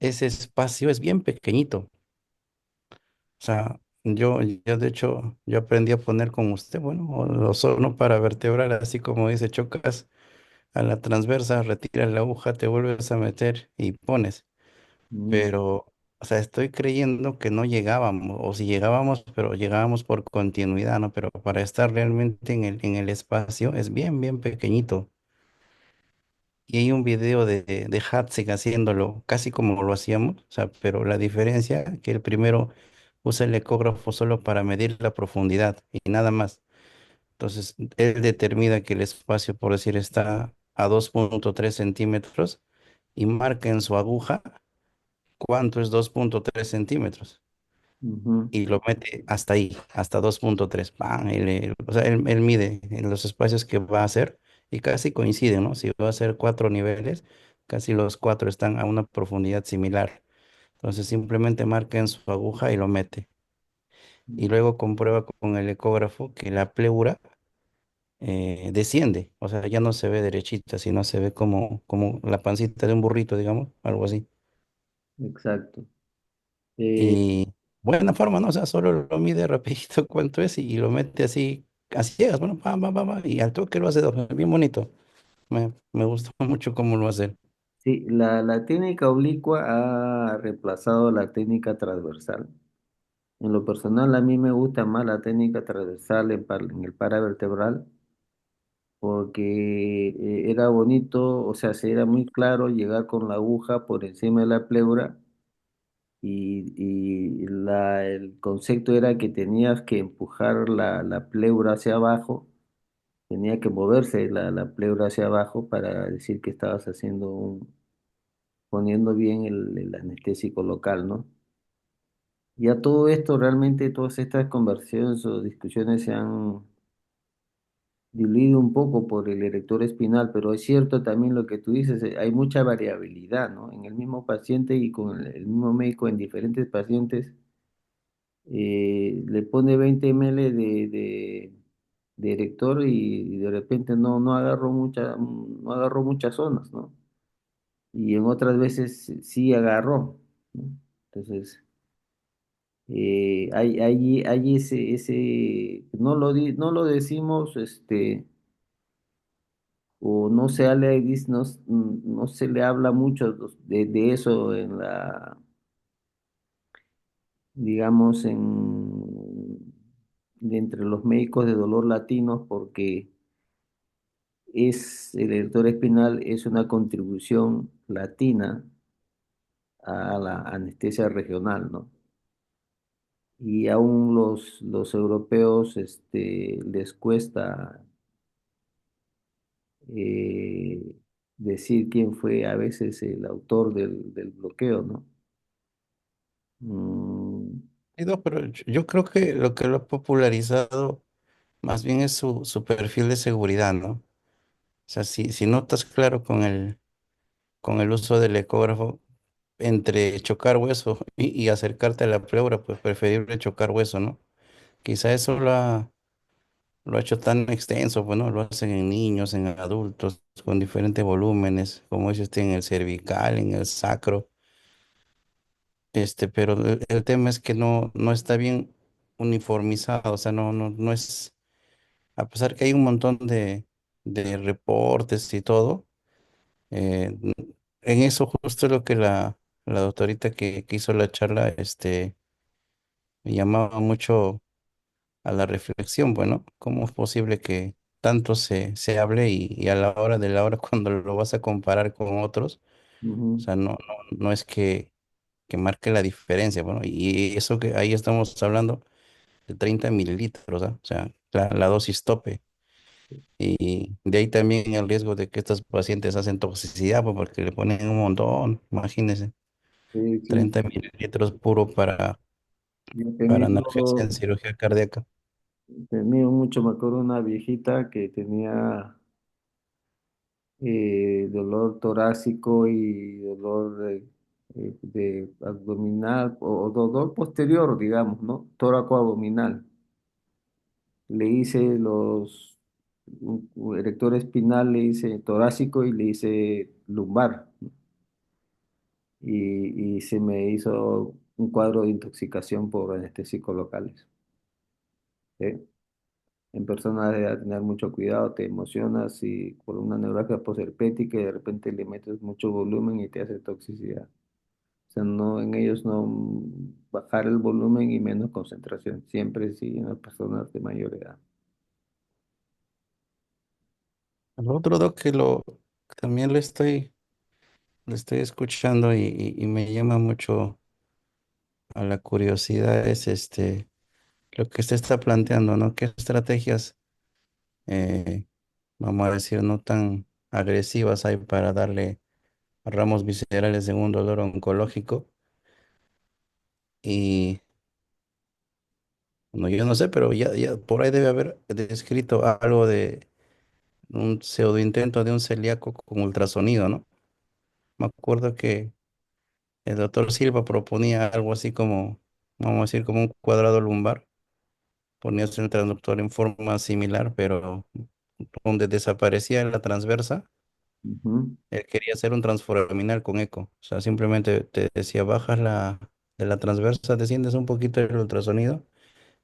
espacio es bien pequeñito. O sea, yo de hecho, yo aprendí a poner con usted, bueno, o ozono paravertebral, así como dice, chocas a la transversa, retiras la aguja, te vuelves a meter y pones. Mm, Pero, o sea, estoy creyendo que no llegábamos, o si llegábamos, pero llegábamos por continuidad, ¿no? Pero para estar realmente en el espacio es bien pequeñito. y hay un video de Hatzig haciéndolo casi como lo hacíamos, o sea, pero la diferencia que el primero usa el ecógrafo solo para medir la profundidad y nada más. Entonces, él determina que el espacio, por decir, está a 2,3 centímetros y marca en su aguja cuánto es 2,3 centímetros. Ujú. Y lo mete hasta ahí, hasta 2,3. ¡Pam! O sea, él mide en los espacios que va a hacer y casi coinciden, ¿no? Si va a hacer 4 niveles, casi los cuatro están a una profundidad similar. Entonces simplemente marca en su aguja y lo mete. Y luego comprueba con el ecógrafo que la pleura desciende, o sea, ya no se ve derechita, sino se ve como la pancita de un burrito, digamos, algo así. Exacto. Eh, Y buena forma, ¿no? O sea, solo lo mide rapidito cuánto es y lo mete así, así llegas, bueno, pam, pam, pam, pam, y al toque lo hace dos, bien bonito. Me gustó mucho cómo lo hace. sí, la técnica oblicua ha reemplazado la técnica transversal. En lo personal, a mí me gusta más la técnica transversal en el paravertebral porque era bonito, o sea, se era muy claro llegar con la aguja por encima de la pleura y el concepto era que tenías que empujar la pleura hacia abajo, tenía que moverse la pleura hacia abajo para decir que estabas poniendo bien el anestésico local, ¿no? Ya todo esto, realmente todas estas conversaciones o discusiones se han diluido un poco por el erector espinal, pero es cierto también lo que tú dices, hay mucha variabilidad, ¿no? En el mismo paciente y con el mismo médico en diferentes pacientes, le pone 20 ml de erector y de repente no agarró muchas zonas, ¿no? Y en otras veces sí agarró, ¿no? Entonces, hay no lo decimos, o no se le, no se le habla mucho de eso digamos, de entre los médicos de dolor latinos, porque el erector espinal es una contribución latina a la anestesia regional, ¿no? Y aún los europeos, les cuesta eh, decir quién fue a veces el autor del bloqueo, ¿no? Mm, Y no, pero yo creo que lo ha popularizado más bien es su perfil de seguridad, ¿no? O sea, si no estás claro con el uso del ecógrafo, entre chocar hueso y acercarte a la pleura, pues preferible chocar hueso, ¿no? Quizá eso lo ha hecho tan extenso, pues, ¿no? Lo hacen en niños, en adultos, con diferentes volúmenes, como dice usted, en el cervical, en el sacro, pero el tema es que no está bien uniformizado, o sea, no es, a pesar que hay un montón de reportes y todo, en eso justo lo que la doctorita que hizo la charla, me llamaba mucho a la reflexión, bueno, ¿cómo es posible que tanto se hable y a la hora de la hora cuando lo vas a comparar con otros, o ujú, sea, no es que marque la diferencia, bueno, y eso que ahí estamos hablando de 30 mililitros, ¿ah? O sea, la dosis tope. Y de ahí también el riesgo de que estos pacientes hacen toxicidad, pues porque le ponen un montón, imagínense, sí, sí. 30 mililitros puro Yo he para analgesia en tenido, cirugía cardíaca. tenido mucho, me acuerdo una viejita que tenía dolor torácico y dolor de abdominal o dolor posterior, digamos, ¿no? Tóraco abdominal. Le hice un erector espinal, le hice torácico y le hice lumbar. Y se me hizo un cuadro de intoxicación por anestésicos locales. ¿Sí? En personas de edad, tener mucho cuidado, te emocionas y por una neuralgia posherpética y de repente le metes mucho volumen y te hace toxicidad. O sea, no, en ellos no bajar el volumen y menos concentración, siempre sí en las personas de mayor edad. Lo otro, Doc, también lo estoy escuchando y me llama mucho a la curiosidad es lo que usted está planteando, ¿no? ¿Qué estrategias, eh, vamos a decir, no tan agresivas hay para darle a ramos viscerales en un dolor oncológico? Y bueno, yo no sé, pero ya por ahí debe haber descrito algo de un pseudo intento de un celíaco con ultrasonido, ¿no? Me acuerdo que el doctor Silva proponía algo así como, vamos a decir, como un cuadrado lumbar. Ponías el transductor en forma similar, pero donde desaparecía la transversa, Ujú, él quería hacer un transforaminal con eco. O sea, simplemente te decía, bajas de la transversa, desciendes un poquito el ultrasonido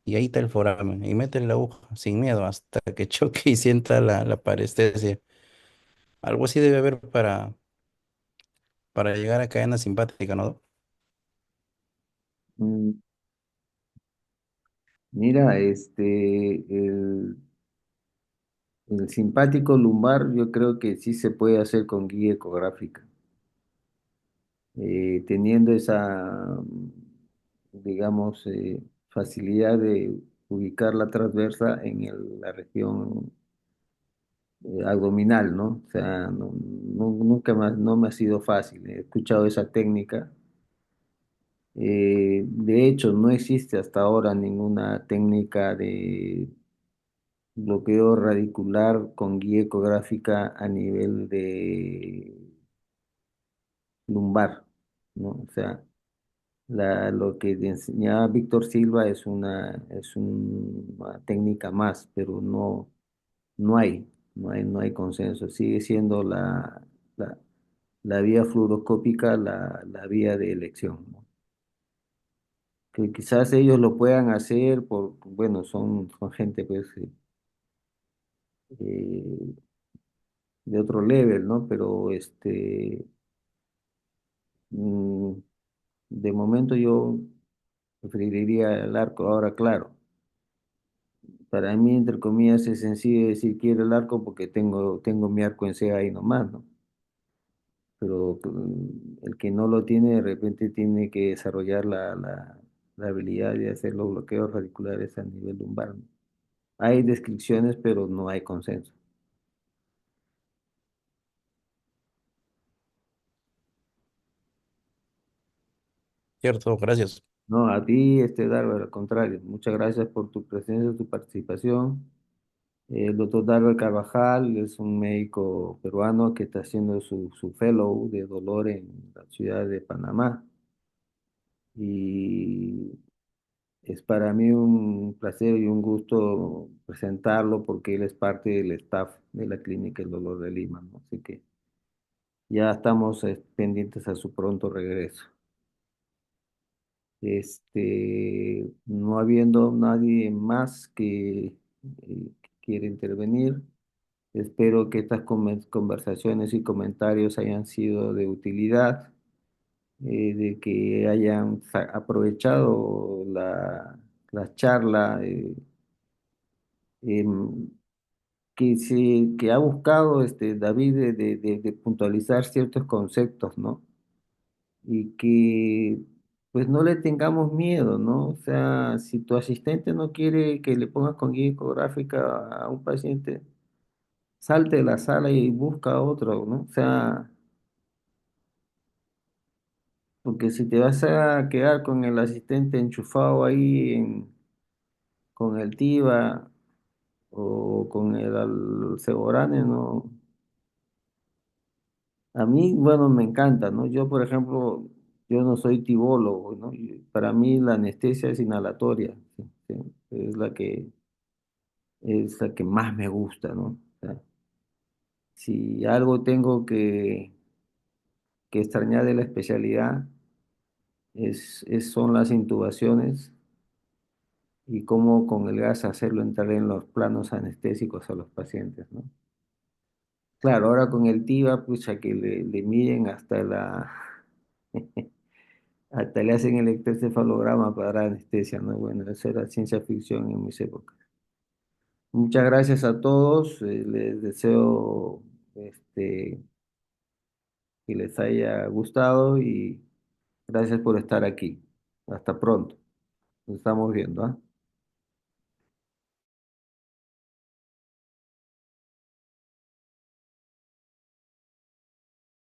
y ahí está el foramen. Y metes la aguja sin miedo hasta que choque y sienta la parestesia. Algo así debe haber para llegar a cadena simpática, ¿no? mm, Mira, el simpático lumbar yo creo que sí se puede hacer con guía ecográfica, teniendo esa, digamos, facilidad de ubicar la transversa en la región abdominal, ¿no? O sea, nunca más, no me ha sido fácil. He escuchado esa técnica. De hecho, no existe hasta ahora ninguna técnica de bloqueo radicular con guía ecográfica a nivel de lumbar, ¿no? O sea, lo que te enseñaba Víctor Silva es una técnica más, pero no hay, no hay consenso. Sigue siendo la, la vía fluoroscópica la vía de elección, ¿no? Que quizás ellos lo puedan hacer bueno, son gente pues eh, de otro level, ¿no? Pero mm, de momento yo preferiría el arco. Ahora, claro, para mí, entre comillas, es sencillo decir quiero el arco porque tengo mi arco en C ahí nomás, ¿no? Pero el que no lo tiene, de repente tiene que desarrollar la habilidad de hacer los bloqueos radiculares a nivel lumbar, ¿no? Hay descripciones, pero no hay consenso. Cierto, gracias. No, a ti, Darwin, al contrario, muchas gracias por tu presencia, tu participación. El doctor Darwin Carvajal es un médico peruano que está haciendo su fellow de dolor en la ciudad de Panamá. Y es para mí un placer y un gusto presentarlo porque él es parte del staff de la Clínica El Dolor de Lima, ¿no? Así que ya estamos pendientes a su pronto regreso. No habiendo nadie más que quiera intervenir, espero que estas conversaciones y comentarios hayan sido de utilidad, de que hayan aprovechado la charla, em, que ha buscado David de puntualizar ciertos conceptos, ¿no? Y que pues no le tengamos miedo, ¿no? O sea, si tu asistente no quiere que le pongas con guía ecográfica a un paciente, salte de la sala y busca a otro, ¿no? O sea, porque si te vas a quedar con el asistente enchufado ahí con el TIVA o con el Alceborane, ¿no? A mí, bueno, me encanta, ¿no? Yo, por ejemplo, yo no soy tibólogo, ¿no? Para mí la anestesia es inhalatoria, ¿sí? Sí, es la que más me gusta, ¿no? O sea, si algo tengo que extrañar de la especialidad son las intubaciones y cómo con el gas hacerlo entrar en los planos anestésicos a los pacientes, ¿no? Claro, ahora con el TIVA, pucha, que le miden hasta le hacen electroencefalograma para dar anestesia, ¿no? Bueno, eso era ciencia ficción en mis épocas. Muchas gracias a todos. Les deseo este, que les haya gustado y gracias por estar aquí. Hasta pronto. Nos estamos viendo, ¿ah?